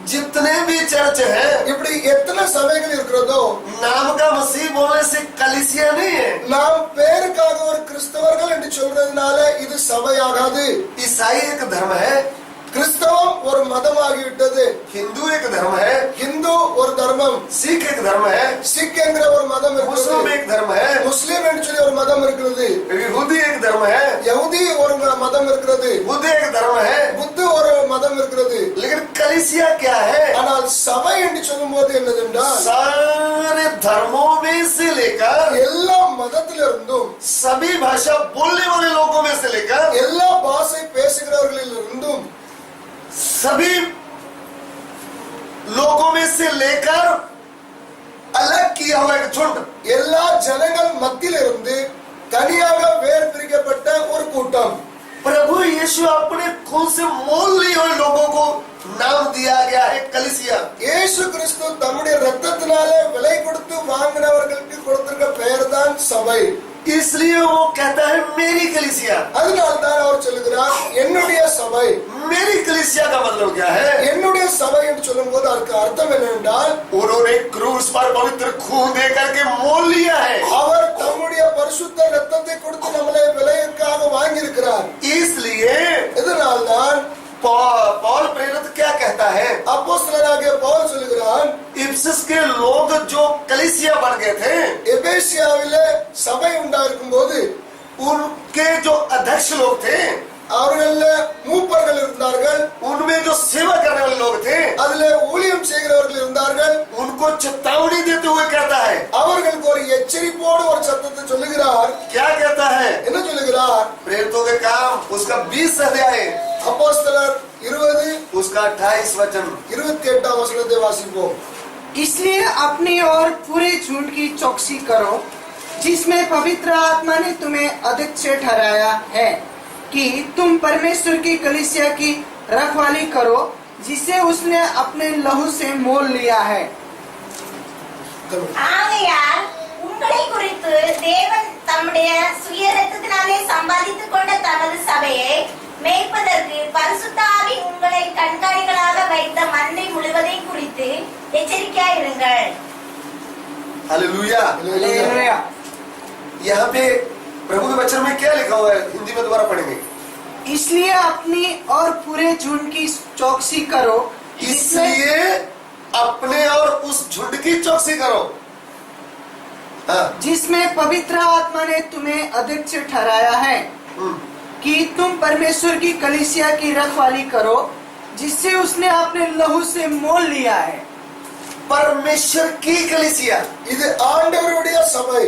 जितने भी चर्च है இப்படி எத்தனை சபைகள் இருக்கிறதோ नाम का मसीह बोलने से कलीसिया नहीं है। நாம் பேருக்காக ஒரு கிறிஸ்தவர்கள் என்று சொல்றதுனால இது சபையாகாது। ईसाई एक धर्म है, கிறிஸ்தவம் ஒரு மதமாகிவிட்டது। हिंदू एक धर्म है, हिंदू ஒரு தர்மம், सिख एक धर्म है, சிக் என்கிற ஒரு மதம் मुस्लिम இருக்கிறது, एक धर्म है, முஸ்லிம் என்று சொல்லி ஒரு மதம் இருக்கிறது, यहूदी एक धर्म है, யஹூதி ஒரு மதம் இருக்கிறது, बुद्ध एक धर्म है। புத்து ஒரு மதம் இருக்கிறது। लेकिन कलीसिया क्या है? ஆனால் சபை என்று சொல்லும்போது என்னதென்றால் सारे धर्मों में से लेकर எல்லா மதத்திலிருந்தும் सभी भाषा बोलने वाले लोगों में से लेकर எல்லா பாஷை பேசுகிறவர்களிலிருந்தும் सभी लोगों में से लेकर अलग किया हुआ एक झुंड, எல்லா ஜனங்கள் மத்தியிலிருந்து தனியாக வேறு பிரிக்கப்பட்ட ஒரு கூட்டம்। प्रभु यीशु अपने खून से मोल लिए हुए लोगों को नाम दिया गया है कलीसिया। இயேசு கிறிஸ்து தம்முடைய இரத்தத்தினாலே விலை கொடுத்து வாங்கினவர்களுக்கு கொடுத்திருக்க பெயர்தான் சபை। इसलिए वो कहता है मेरी कलीसिया। அதனால்தான் அவர் சொல்லுகிறார் என்னுடைய சபை। मेरी कलीसिया का मतलब क्या है? என்னுடைய சபை என்று சொல்லும்போது அதற்கு அர்த்தம் என்னவென்றால் उन्होंने क्रूस पर पवित्र खून दे करके मोल लिया है। அவர் தம்முடைய பரிசுத்த இரத்தத்தை கொடுத்து நம்மளை விலைக்காக வாங்கி இருக்கிறார்। इसलिए இதனால்தான் पौल प्रेरित क्या कहता है? அப்போஸ்தலனாகிய பவுல் சொல்லுகிறான் इफिसस के लोग जो कलीसिया बन गए थे, எபேசியாவிலே சபை உண்டாயிருக்கும் போது उनके जो अध्यक्ष लोग थे, அவர்கள மூப்பர்கள் இருந்தார்கள், उनमें जो सेवा करने वाले लोग थे, அதிலே ஊழியம் செய்கிறவர்கள் இருந்தார்கள்। उनको चेतावनी देते हुए कहता है, அவர்களுக்கு ஒரு எச்சரிப்போடு ஒரு சத்தத்தை சொல்லுகிறார்। क्या कहता है? என்ன சொல்லுகிறார்? प्रेरितों के काम उसका 20 अध्याय, அப்போஸ்தலர் 20 उसका 28 वचन। 28 वचनத்தை வாசிப்போம்। इसलिए अपनी और पूरे झुंड की चौकसी करो, जिसमें पवित्र आत्मा ने तुम्हें अध्यक्ष ठहराया है कि तुम परमेश्वर की कलीसिया की रखवाली करो, जिसे उसने अपने लहू से मोल लिया है। ஆகையால் உங்களை குறித்து தேவன் தம்முடைய சுய இரத்தத்தினாலே சம்பாதித்துக் கொண்ட தமது சபையை மேய்ப்பதற்கு பரிசுத்த ஆவி உங்களை கண்காணிகளாக வைத்த மந்தை முழுவதையும் குறித்து எச்சரிக்கையாயிருங்கள்। हालेलुया। हालेलुया। यहाँ पे प्रभु के वचन में क्या लिखा हुआ है? हिंदी में दोबारा पढ़ेंगे। इसलिए अपनी और पूरे झुंड की चौकसी करो, इसलिए अपने और उस झुंड की चौकसी करो, जिसमें पवित्र आत्मा ने तुम्हें अध्यक्ष ठहराया है कि तुम परमेश्वर की कलीसिया की रखवाली करो, जिससे उसने अपने लहू से मोल लिया है। परमेश्वर की कलीसिया, இது ஆண்டவருடைய சபை।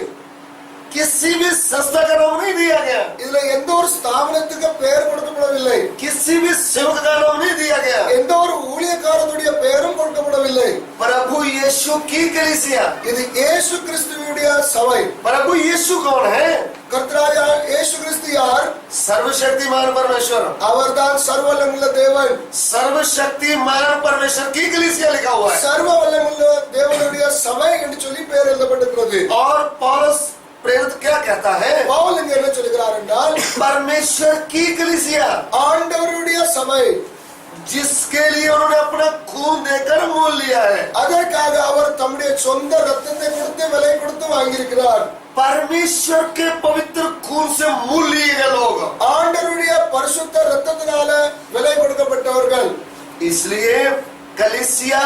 किसी भी संस्था का नाम नहीं दिया गया, இதுல எந்த ஒரு ஸ்தாபனத்துக்கு பெயர் கொடுக்கப்படவில்லை, किसी भी सेवक का नाम नहीं दिया गया। எந்த ஒரு ஊழியக்காரனுடைய பெயரும் கொடுக்கப்படவில்லை। प्रभु यीशु की कलीसिया। இது இயேசு கிறிஸ்துவுடைய சபை। प्रभु यीशु कौन है? கர்த்தராகிய இயேசு கிறிஸ்து யார்? सर्वशक्तिमान परमेश्वर। அவர்தான் சர்வவல்லமுள்ள தேவன்। सर्वशक्तिमान परमेश्वर की कलीसिया लिखा हुआ है। சர்வவல்லமுள்ள தேவனுடைய சபை என்று சொல்லி பெயர் எழுதப்பட்டிருக்கிறது। और पौलुस प्रेरित क्या कहता है? பவுல் இங்க என்ன சொல்கிறார் என்றால் परमेश्वर की कलीसिया, ஆண்டவருடைய சபை, जिसके लिए उन्होंने अपना खून देकर मोल लिया है। அதற்காக அவர் தம்முடைய சொந்த ரத்தத்தை கொடுத்து விலை கொடுத்து வாங்கியிருக்கிறார்। परमेश्वर के पवित्र खून से मोल लिए गए लोग, ஆண்டவருடைய பரிசுத்த ரத்தத்தினால விலை கொடுக்கப்பட்டவர்கள்। इसलिए कलीसिया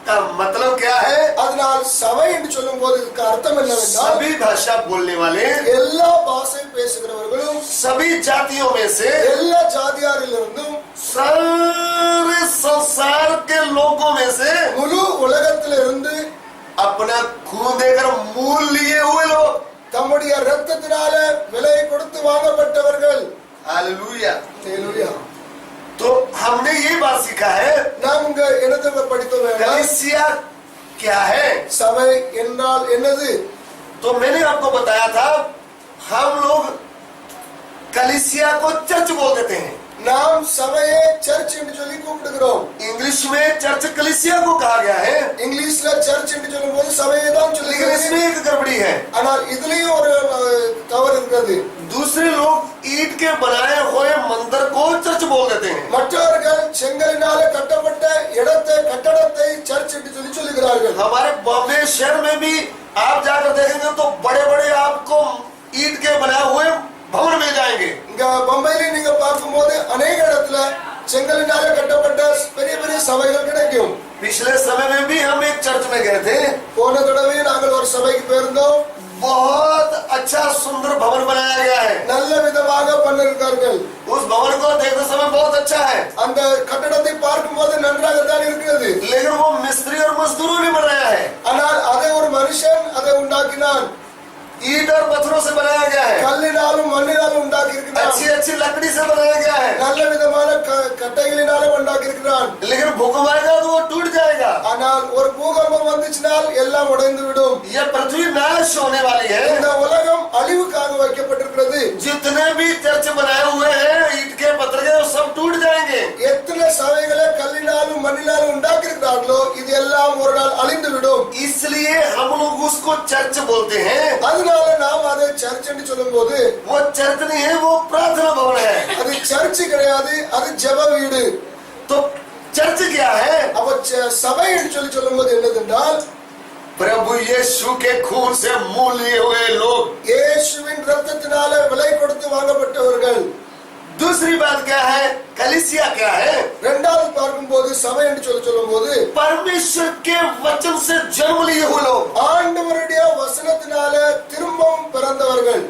का मतलब क्या है? அதனால் சபை என்று சொல்லும்போது இதுக்கு அர்த்தம் என்னவென்றால் सभी भाषा बोलने वाले, எல்லா பாஷை பேசுகிறவர்களும் सभी जातियों में से, எல்லா ஜாதியாரிலிருந்தும் सारे संसार के लोगों में से முழு உலகத்திலிருந்து अपना खून देकर मोल लिए हुए लोग, தம்முடைய ரத்தத்தினால விலை கொடுத்து வாங்கப்பட்டவர்கள்। हालेलुया। ஹalleluya। तो हमने ये बात सीखा है, நாம் இங்க என்னத்தை படித்தோம்? कलीसिया क्या है? சபை என்றால் என்னது? तो मैंने आपको बताया था, हम लोग कलीसिया को चर्च बोल देते हैं। நாம் சபையை சர்ச் என்று சொல்லி கூப்பிடுகிறோம்। इंग्लिश में चर्च कलीसिया को कहा गया है, இங்கிலீஷ்ல சர்ச் என்று சொல்லும்போது சபையை தான் लेकिन சொல்லுகிறோம்। इसमें एक गड़बड़ी है। ஆனால் இதுலயும் ஒரு தவறு இருக்கிறது। दूसरे लोग ईंट के बनाए हुए मंदिर को चर्च बोल देते हैं। மற்றவர்கள் செங்கலினால கட்டப்பட்ட இடத்தை கட்டடம் இருக்கிறார்கள். हमारे बॉम्बे शहर में भी आप जाकर देखेंगे तो बड़े बड़े आपको ईंट के बनाए हुए भवन मिल जाएंगे. இங்க பம்பையில நீங்க பார்க்கும்போது अनेक இடத்துல செங்கலினால கட்டப்பட்ட பெரிய பெரிய சபைகள் கிடைக்கும். पिछले समय में भी हम एक चर्च में गए थे. போன தடவை நாங்கள் ஒரு சபைக்கு போயிருந்தோம். बहुत अच्छा सुंदर भवन बनाया गया है. நல்ல விதமாக பண்ணிருக்கார்கள். उस भवन को देखते समय बहुत अच्छा है. அந்த கட்டடத்தை பார்க்கும்போது நன்றாக தான் இருக்கிறது. लेकिन वो मिस्त्री और मजदूरों ने बनाया है. ஆனால் அதை ஒரு மனுஷன் அதை உண்டாக்கினான். ईंट और पत्थरों से बनाया गया है. கல்லினாலும் மண்ணினாலும் உண்டாக்கி இருக்கிறான். अच्छी अच्छी लकड़ी से बनाया गया है. நல்ல விதமான கட்டைகளினால உண்டாக்கி இருக்கிறான். लेकिन भूकंप आएगा तो वो टूट जाएगा. ஆனால் ஒரு பூகம்பம் வந்துச்சுனால் எல்லாம் உடைந்து விடும். ये पृथ्वी नाश होने वाली है. இந்த உலகம் அழிவுக்காக வைக்கப்பட்டிருக்கிறது. जितने भी चर्च बनाए हुए हैं ईंट के पत्थर के सब टूट जाएंगे. எத்தனை சபைகளை கல்லினாலும் மண்ணினாலும் உண்டாக்கி இருக்கிறார்களோ இது எல்லாம் ஒரு நாள் அழிந்து விடும். इसलिए हम लोग उसको चर्च बोलते हैं. அதனால நாம் அதை சர்ச் என்று சொல்லும்போது वो चर्च नहीं है, वो प्रार्थना भवन है. அது சர்ச் கிடையாது, அது ஜெப வீடு. तो चर्च क्या है? அப்ப சபை என்று சொல்லும்போது என்னதென்றால் प्रभु यीशु के खून से मूल्य हुए लोग. இயேசுவின் இரத்தத்தினால விலை கொடுத்து வாங்கப்பட்டவர்கள். दूसरी बात क्या है? कलीसिया क्या है? இரண்டாவது பார்க்கும்போது சபை என்று சொல்லும்போது परमेश्वर के वचन से जन्म लिए हुए लोग. ஆண்டவருடைய வசனத்தினால திரும்பவும் பிறந்தவர்கள்.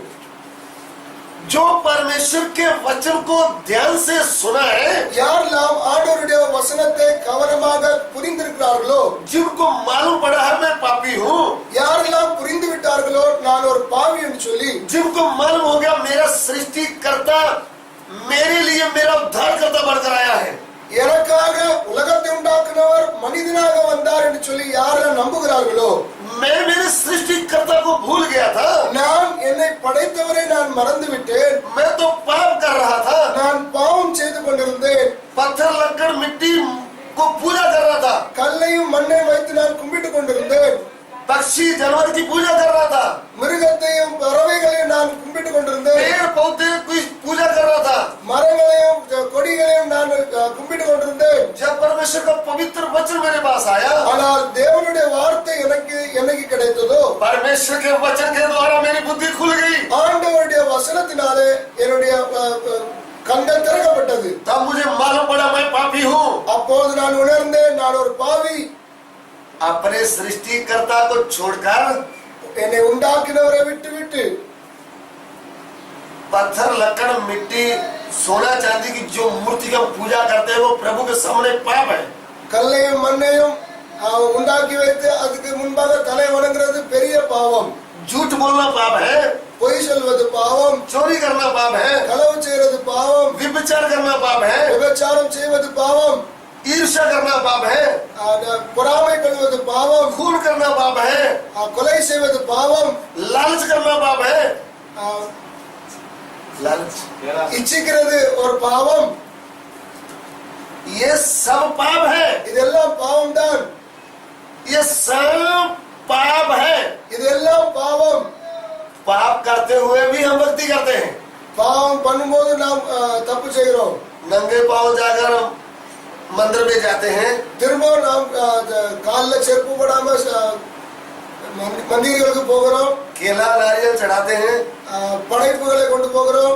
जो परमेश्वर के वचन को ध्यान से सुना है, யாரெல்லாம் ஆண்டவருடைய வசனத்தை கவனமாக புரிந்திருக்கிறார்களோ, जिनको मालूम पड़ा है मैं पापी हूँ, யாரெல்லாம் புரிந்து விட்டார்களோ நான் ஒரு பாவி என்று சொல்லி, जिनको मालूम हो गया मेरा सृष्टिकर्ता मेरे लिए मेरा उद्धारकर्ता बनकर आया है, எனக்காக உலகத்தை உண்டாக்குனவர் மனிதனாக வந்தார் என்று சொல்லி யாரெல்லாம் நம்புகிறார்களோ, मैं मेरे सृष्टिकर्ता को भूल गया था, நான் என்னை படைத்தவரை நான் மறந்து விட்டேன், मैं तो पाप कर रहा था, நான் பாவம் செய்து கொண்டிருந்தேன், पत्थर लकड़ मिट्टी को पूजा कर रहा था, கல்லையும் மண்ணையும் வைத்து நான் கும்பிட்டு கொண்டிருந்தேன், पक्षी जानवर की पूजा कर रहा था, மிருகத்தையும் பறவைகளையும் நான் கும்பிட்டு கொண்டிருந்தேன், पेड़ पौधे की पूजा कर रहा था. மரங்களையும் கொடிகளையும் நான் கும்பிட்டு கொண்டிருந்தேன். जब परमेश्वर का पवित्र वचन मेरे पास आया, ஆனால் தேவனுடைய வார்த்தை எனக்கு என்னைக்கு கிடைத்ததோ, परमेश्वर के वचन के द्वारा मेरी बुद्धि खुल गई. ஆண்டவருடைய வசனத்தினாலே என்னுடைய கண்கள் திறக்கப்பட்டது. तब मुझे मालूम पड़ा मैं पापी हूँ. அப்போது நான் உணர்ந்தேன் நான் ஒரு பாவி. अपने सृष्टिकर्ता को छोड़कर என்னை உண்டாக்கினவரை விட்டு விட்டு पत्थर लकड़ मिट्टी सोना चांदी की जो मूर्ति का पूजा करते हैं वो प्रभु के सामने पाप है. கல்லையும் மண்ணையும் உண்டாக்கி வைத்து அதுக்கு முன்பாக தலை வணங்குறது பெரிய பாவம். झूठ बोलना पाप है, பொய் சொல்வது பாவம், चोरी करना पाप है, களவு செய்வது பாவம், व्यभिचार करना पाप है, விபச்சாரம் செய்வது பாவம், ईर्ष्या करना पाप है, பொறாமை கொள்வது பாவம், खून करना पाप है, கொலை செய்வது பாவம், लालच करना पाप है. लालच இச்சிக்கிறது ஒரு பாவம். ये सब पाप है. இதெல்லாம் பாவம் தான். ये सब पाप है. இதெல்லாம் பாவம். पाप करते हुए भी हम भक्ति करते हैं. பாவம் பண்ணும்போது நாம் தப்பு செய்கிறோம். नंगे पांव जाकर हम मंदिर में जाते हैं. திரும்ப நாம் கால்ல செருப்பு போடாம மந்திர்களுக்கு போகிறோம். केला नारियल चढ़ाते हैं. படைப்புகளை கொண்டு போகிறோம்.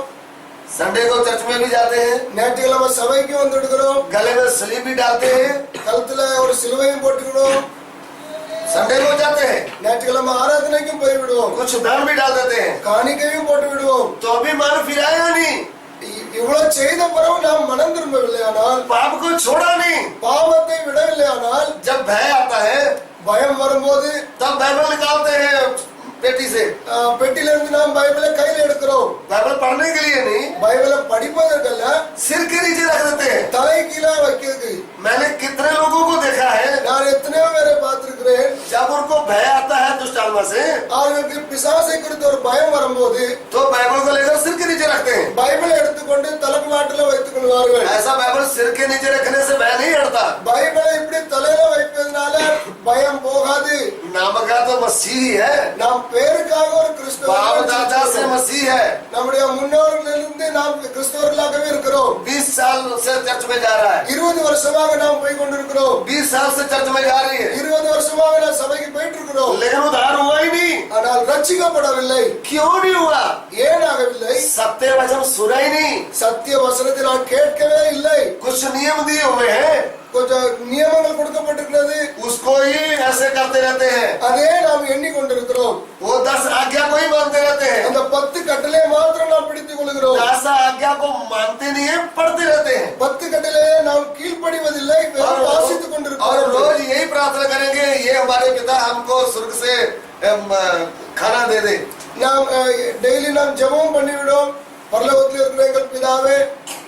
संडे को चर्च में भी जाते हैं. ஞாயிற்றுக்கிழமை சபைக்கு வந்துடுகிறோம். गले में स्लीप भी डालते हैं. கழுத்துல ஒரு சிலுவையும் போட்டுக்கிறோம். संडे को जाते हैं. ஞாயிற்றுக்கிழமை ஆராதனைக்கும் போய் விடுவோம். कुछ दान भी डाल देते हैं. காணிக்கையும் போட்டு விடுவோம். तो अभी मन फिराया नहीं, இவ்வளவு செய்த பிறகு நாம் மனம் திரும்பவில்லையானால், पाप को छोड़ा नहीं. பாவத்தை விடவில்லையானால், जब भय आता है பயம் வரும்போது तब बाइबल निकालते हैं पेटी से. பெட்டியிலிருந்து நாம் பைபிளை கையில் எடுக்கிறோம். बाइबल पढ़ने के लिए नहीं, பைபிளை படிப்பதற்கல்ல, सिर के नीचे रख देते हैं. தலை கீழே வைக்கிறது. मैंने कितने लोगों को देखा है நான் எத்தனையோ பேரை பார்த்திருக்கிறேன். जब उनको भय आता है दुष्ट आत्मा से அவர்களுக்கு பிசாசை குறித்த ஒரு பயம் வரும்போது तो बाइबल को लेकर सिर के नीचे रखते हैं. பைபிளை எடுத்துக்கொண்டு தலைமாட்டில வைத்துக் கொள்வார்கள். ऐसा बाइबल सिर के नीचे रखने से भय नहीं हटता. பைபிளை இப்படி தலையில வைப்பதனால பயம் போகாது. नाम का तो मसीह है. நாம் பேருக்காக ஒரு बाप दादा से கிறிஸ்தவ मसीह है, நம்முடைய முன்னோர்களிலிருந்து நாம் கிறிஸ்தவர்களாகவே இருக்கிறோம். 20 साल से चर्च में जा रहा है, 20 வருஷமாக நாம் போய் கொண்டிருக்கிறோம். 20 साल से चर्च में जा रही है, 20 வருஷமாக நாம் சபைக்கு போயிட்டு இருக்கிறோம். लेकिन उद्धार हुआ ही नहीं। ஆனால் ரட்சிக்கப்படவில்லை. क्यों नहीं हुआ? ஏன் ஆகவில்லை? सत्य वचन सुना ही नहीं, சத்திய வசனத்தை நான் கேட்கவே இல்லை. कुछ नियम दिए हुए हैं, கொஞ்சம் நியமங்கள் கொடுக்கப்பட்டிருக்கிறது, उसको ही ऐसे करते रहते हैं, அதே நாம் எண்ணிக்கொண்டிருக்கிறோம். वो 10 आज्ञा को ही मानते रहते हैं, அந்த 10 கட்டளையை மாத்திரம் நாம் பிடித்துக் கொள்கிறோம். 10 आज्ञा को मानते नहीं है, पढ़ते रहते हैं 10 கட்டளையை நாம் கீழ்ப்படிவதில்லை, வெறும் வாசித்துக் और கொண்டிருக்கிறோம். रोज यही प्रार्थना करेंगे, ये हमारे पिता हमको स्वर्ग से खाना दे दे। நாம் டெய்லி நாம் ஜெபம் பண்ணிவிடுவோம். பரலோகத்தில் இருக்கிற எங்கள் பிதாவே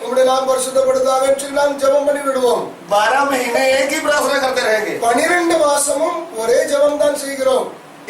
உம்முடைய நாமம் பரிசுத்தப்படுவதாக சொல்லி நாம் ஜெபம் பண்ணி விடுவோம். 12 महीने एक ही प्रार्थना करते रहेंगे, 12 மாசமும் ஒரே ஜெபம் தான் செய்கிறோம்.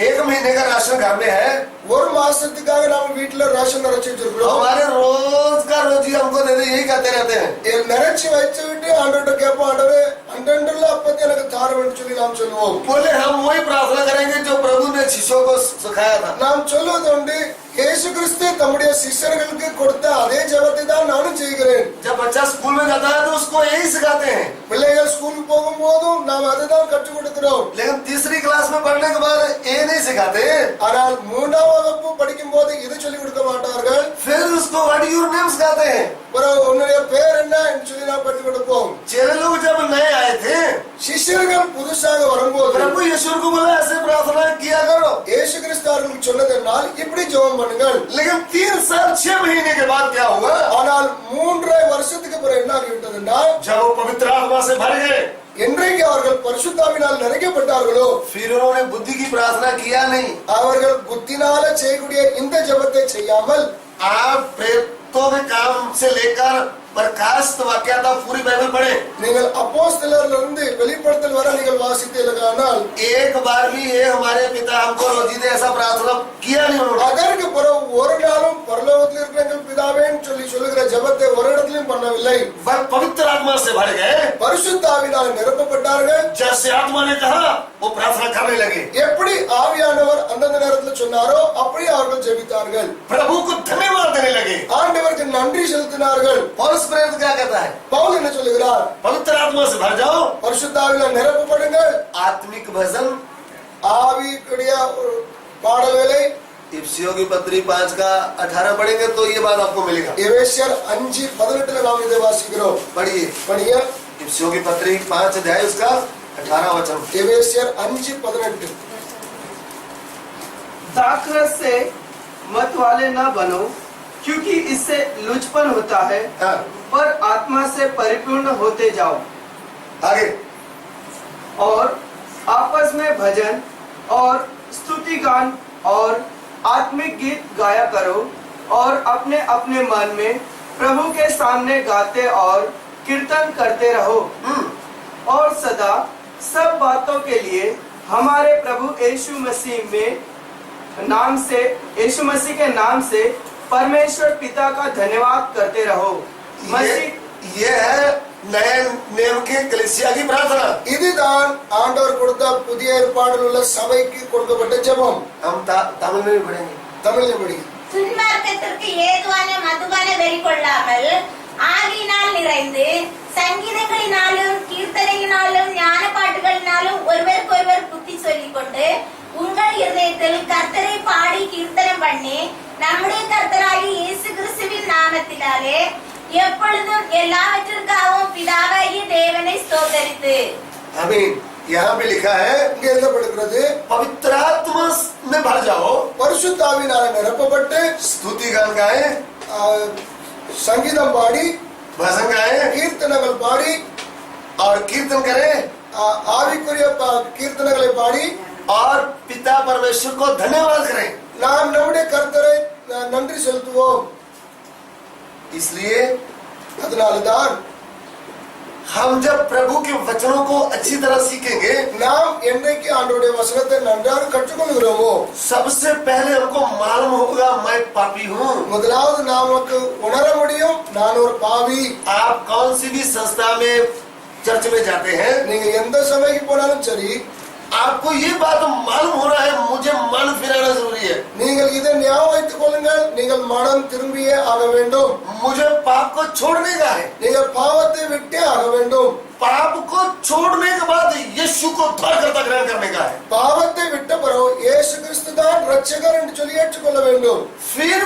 1 महीने का राशन घर में है, ஒரு மாசத்துக்காக நாம வீட்டுல ரேஷன் நிறைச்சு வச்சிருக்கிறோம். हमारे रोज का रोजी हमको दे दे, यही कहते रहते हैं। நிறைச்சு வச்சு விட்டு ஆண்டவர்கிட்ட கேட்போம், ஆண்டவரே அண்டன்றுள்ள அப்பத்தை எனக்கு தாருன்னு சொல்லி நாம் சொல்லுவோம். बोले हम वही प्रार्थना करेंगे जो प्रभु ने शिष्यों को सिखाया था। நாம் சொல்வது உண்டு, இயேசு கிறிஸ்து தம்முடைய சிஷ்யர்களுக்கு கொடுத்த அதே ஜெபத்தை தான் நானும் செய்கிறேன். जब बच्चा स्कूल में जाता है तो उसको यही सिखाते हैं, பிள்ளைகள் ஸ்கூலுக்கு போகும்போதும் நாம் அதை தான் கற்றுக் கொடுக்கிறோம். लेकिन तीसरी क्लास में पढ़ने के बाद ये नहीं सिखाते, ஆனால் 3ஆம் வகுப்பு படிக்கும் போது இது சொல்லிக் கொடுக்க மாட்டார்கள். फिर उसको व्हाट योर नेम सिखाते हैं। உன்னுடைய பேர் என்ன என்று சொல்லி நாம் கற்றுக் கொடுப்போம். चेले लोग जब नए आए थे, சிஷ்யர்கள் புதுசாக வரும்போது प्रभु यीशु को बोला ऐसे प्रार्थना किया करो, இயேசு கிறிஸ்து அவர்களுக்கு சொன்னதென்னால் இப்படி ஜெபம் பண்ணுங்கள். लेकिन 3 साल 6 महीने के बाद क्या हुआ? ஆனால் 3.5 வருஷத்துக்கு பிறகு என்ன ஆகிவிட்டதுன்னா, जब वो पवित्र आत्मा से भर गए, என்றைக்கு அவர்கள் பரிசுத்தாவினால் நிறைக்கப்பட்டார்களோ, फिर उन्होंने बुद्धि की प्रार्थना किया नहीं। அவர்கள் புத்தினால செய்யக்கூடிய இந்த ஜெபத்தை செய்யாமல் आप प्रेरितों के काम से लेकर बरखास्त वाक्या तक पूरी बाइबल पढ़े, நீங்கள் அப்போஸ்தலரிலிருந்து வெளிப்படுத்தல் வரை நீங்கள் வாசித்தீர்களானால் एक बार भी ये हमारे पिता हमको रोजी दे ऐसा प्रार्थना किया नहीं उन्होंने। அதற்கு பிறகு ஒரு நாளும் பரலோகத்தில் இருக்கிற எங்கள் பிதாவேன்னு சொல்லி சொல்லுகிற ஜெபத்தை ஒரு இடத்திலும் பண்ணவில்லை. वह पवित्र आत्मा से भर गए, பரிசுத்தாவினால் நிரப்பப்பட்டார்கள். जैसे आत्मा ने कहा वो प्रार्थना करने लगे, எப்படி ஆவியானவர் அந்தந்த நேரத்தில் சொன்னாரோ அப்படி அவர்கள் ஜெபித்தார்கள். प्रभु को धन्यवाद देने लगे। ஆண்டவருக்கு நன்றி செலுத்தினார்கள். पौलुस प्रेरित क्या कहता है? பவுல் என்ன சொல்லுகிறார்? पवित्र आत्मा से भर जाओ, பரிசுத்தாவினால் நிரப்பப்படுங்கள். आत्मिक भजन ஆவிக்குரிய பாடல்களை इफिसियों की पत्री 5 का 18 पढ़ेंगे तो ये बात आपको मिलेगा। எபேசியர் 5:18 நாம் இதை வாசிக்கிறோம். पढ़िए படிங்க. इफिसियों की पत्री 5 अध्याय उसका 18 वचन। எபேசியர் 5:18 दाखरस से मत वाले न बनो, क्योंकि इससे लुचपन होता है, हाँ, पर आत्मा से परिपूर्ण होते जाओ आगे। और आपस में भजन और स्तुति गान और आत्मिक गीत गाया करो, और अपने अपने मन में प्रभु के सामने गाते और कीर्तन करते रहो, और सदा सब बातों के लिए हमारे प्रभु यीशु मसीह के नाम से परमेश्वर पिता का धन्यवाद करते रहो। ये है नए नियम के कलीसिया की प्रार्थना। இதுதான் ஆண்டவர் கொடுத்த புதிய ஏற்பாடில் உள்ள சபைக்கு கொடுக்கப்பட்ட ஜெபம். हम तमिल में भी पढ़ेंगे। தமிழில் படி. துன்மார்க்கத்திற்கு ஏதுவான மதுபான வெறி கொள்ளாமல் ஆவியினால் நிறைந்து சங்கீதங்களினாலும் கீர்த்தனையினாலும் ஞான பாட்டுகளினாலும் ஒருவருக்கொருவர் புத்தி சொல்லிக் கொண்டு உங்கள் இருதயத்தில் கர்த்தரை பாடி கீர்த்தனம் பண்ணி நம்முடைய கர்த்தராகிய இயேசு கிறிஸ்துவின் நாமத்தினாலே எப்பொழுதும் எல்லாவற்றிற்காகவும் பிதாவாகிய தேவனை ஸ்தோத்தரித்து। आमीन। यहाँ पे लिखा है இங்கே எழுதப்படுகிறது, पवित्र आत्मा में भर जाओ, பரிசுத்தாவினால் நிரப்பப்பட்டு स्तुति गान गाए, சங்கீதம் பாடி भजन गाए கீர்த்தனங்கள் பாடி और कीर्तन करें ஆவிக்குரிய கீர்த்தனங்களை பாடி और पिता परमेश्वर को धन्यवाद करें। நாம் நம்முடைய கர்த்தரை நன்றி செலுத்துவோம். इसलिए அதனால்தான் हम जब प्रभु के वचनों को अच्छी तरह सीखेंगे, நாம் என்றைக்கு ஆண்டவருடைய வசனத்தை நன்றாக கற்றுக்கொள்கிறோமோ, सबसे पहले हमको मालूम होगा मैं पापी हूँ। முதலாவது நமக்கு உணர முடியும், நான் ஒரு பாவி. आप कौन सी भी संस्था में चर्च में जाते हैं, நீங்க எந்த சபைக்கு போனாலும் சரி, आपको ये बात मालूम होना है, मुझे मन फिराना जरूरी है। நீங்கள் இதை ஞாபகம் வைத்துக் கொள்ளுங்கள், நீங்கள் மனம் திரும்பியே ஆக வேண்டும். मुझे पाप को छोड़ने का है। நீங்கள் பாவத்தை விட்டே ஆக வேண்டும். पाप को छोड़ने के बाद यीशु को उद्धारकर्ता ग्रहण करने का है। பாவத்தை விட்ட பிறகு இயேசு கிறிஸ்து தான் இரட்சகர் என்று சொல்லி ஏற்றுக்கொள்ள வேண்டும். फिर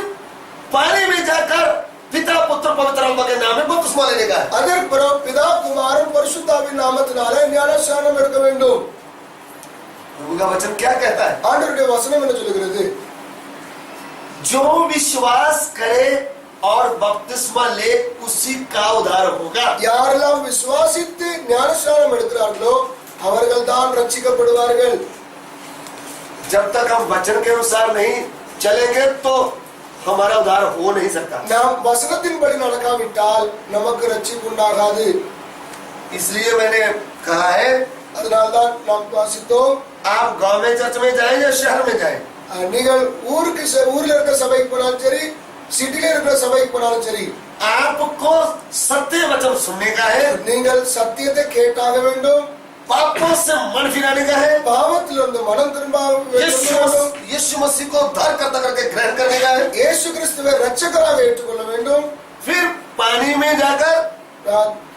पानी में जाकर पिता पुत्र पवित्र आत्मा के नाम में बपतिस्मा लेने का है। அதற்கு பிறகு பிதா குமாரன் பரிசுத்தாவின் நாமத்தினாலே ஞானஸ்நானம் எடுக்க வேண்டும். प्रभु का वचन क्या कहता है? ஆண்டவருடைய வசனம் என்ன சொல்கிறது? जो विश्वास करे और बपतिस्मा ले उसी का उद्धार होगा। யாரெல்லாம் விசுவாசித்து ஞானஸ்நானம் எடுக்கிறார்களோ அவர்கள் தான் ரட்சிக்கப்படுவார்கள். जब तक हम वचन के अनुसार नहीं चलेंगे तो हमारा उद्धार हो नहीं सकता। நாம் வசனத்தின்படி நடக்காவிட்டால் நமக்கு ரட்சிப்பு உண்டாகாது. इसलिए मैंने कहा है, அதனால்தான் நாம் வாசித்தோம், आप गांव में चर्च में जाएं या शहर में जाएं, நீங்கள் ஊர்ல இருக்கிற சபைக்கு போனாலும் சரி, சிட்டில இருக்கிற சபைக்கு போனாலும் சரி, आपको सत्य वचन सुनने का है, நீங்கள் சத்தியத்தை கேட்டாக வேண்டும். पापों से मन फिराने का है, பாவத்திலிருந்து மனம் திரும்ப வேண்டும். यीशु मसीह को उद्धारकर्ता करके ग्रहण करने का है। இயேசு கிறிஸ்துவை இரட்சகராக ஏற்றுக்கொள்ள வேண்டும். फिर पानी में जाकर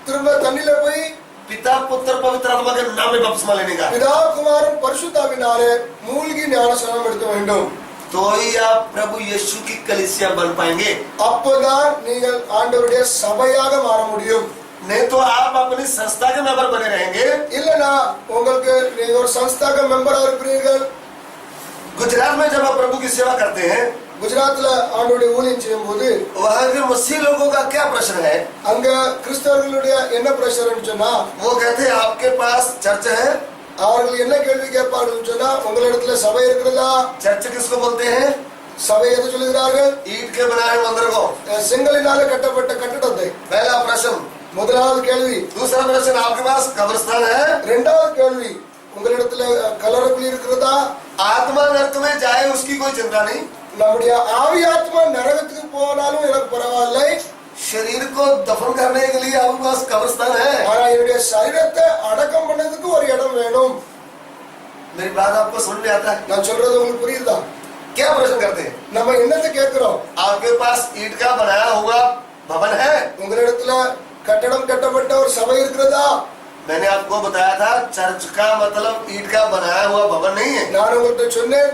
திரும்ப தண்ணில போய் पिता पुत्र पवित्र आत्मा के नाम में बपतिस्मा लेने का है। பிதா குமாரன் பரிசுத்தாவினாலே மூழ்கி ஞானஸ்நானம் எடுக்க வேண்டும். तो ही आप प्रभु यीशु की कलीसिया बन पाएंगे। அப்போதான் நீங்கள் ஆண்டவருடைய சபையாக மாற முடியும். नहीं तो आप अपनी संस्था के मेंबर बने रहेंगे। இல்லனா உங்களுக்கு நீங்க ஒரு சன்ஸ்தாக மெம்பரா இருப்பீர்கள். गुजरात में जब आप प्रभु की सेवा करते हैं, குஜராத்ல ஆண்டவருடைய ஊழியம் செய்யும்போது वहाँ के मसीह लोगों का क्या प्रश्न है? அங்க கிறிஸ்தவர்களுடைய என்ன பிரச்சனைன்னு சொன்னா, वो कहते हैं आपके पास चर्च है। அவர்கள் என்ன கேள்வி கேட்பார்கள் சொன்னா, உங்களிடத்துல சபை இருக்கிறதா? चर्च किसको बोलते हैं? சபை எது சொல்லுகிறார்கள்? ईंट के बनाए मंदिर को। செங்கலினால கட்டப்பட்ட கட்டடத்தை. पहला प्रश्न। முதலாவது கேள்வி. दूसरा प्रश्न, आपके पास कब्रिस्तान है? இரண்டாவது கேள்வி, உங்களிடத்துல கல்லறைக்குழி இருக்கிறதா? आत्मा नरक में जाए उसकी कोई चिंता नहीं। நம்முடைய ஆவி ஆத்மா நரகத்துக்கு போனாலும் எனக்கு பரவாயில்லை. शरीर को दफन करने के लिए आपके पास कब्रिस्तान है। ஆனா என்னுடைய சரீரத்தை அடக்கம் பண்ணதுக்கு ஒரு இடம் வேணும். मेरी बात आपको समझ में आता है? நான் சொல்றது உங்களுக்கு புரியுதா? क्या प्रश्न करते हैं? நம்ம என்னத்தை கேட்கிறோம்? आपके पास ईंट का बनाया हुआ भवन है? உங்களிடத்துல கட்டடம் கட்டப்பட்ட ஒரு சபை இருக்கிறதா? मैंने आपको बताया था चर्च का मतलब ईंट का बनाया हुआ भवन नहीं है। நான் உங்கள்கிட்ட சொன்னேன்,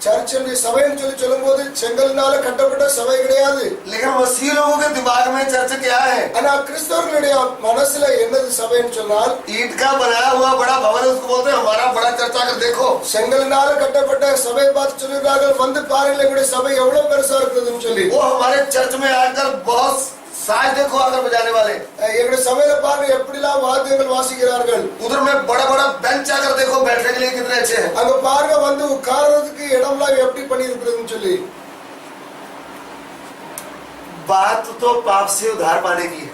சர்ச் என்று சபைன்னு சொல்லும்போது செங்கல்னால கட்டப்பட்ட சபை கிடையாது. लेकिन मसीह लोगों के दिमाग में चर्च क्या है? ஆனா கிறிஸ்தவர்களுடைய மனசுல என்னது சபைன்னு சொன்னால், ईंट का बनाया हुआ बड़ा भवन है, उसको बोलते हैं हमारा बड़ा चर्च आकर देखो। செங்கல்னால கட்டப்பட்ட சபை பார்த்து சொல்லுகிறார்கள், வந்து பாருங்கள் எங்களுடைய சபை எவ்வளவு பெருசா இருக்குதுன்னு சொல்லி. वो हमारे चर्च में आकर बहुत साज देखो आकर बजाने वाले। எங்களுடைய சபையில பாருங்க எப்படிலாம் வாத்தியங்கள் வாசிக்கிறார்கள். उधर में बड़ा बड़ा बेंच आकर देखो बैठने के लिए कितने अच्छे हैं। அங்க பாருங்க வந்து உட்கார்றதுக்கு இடம்லாம் எப்படி பண்ணி இருக்குதுன்னு சொல்லி. बात तो पाप से उद्धार पाने की है।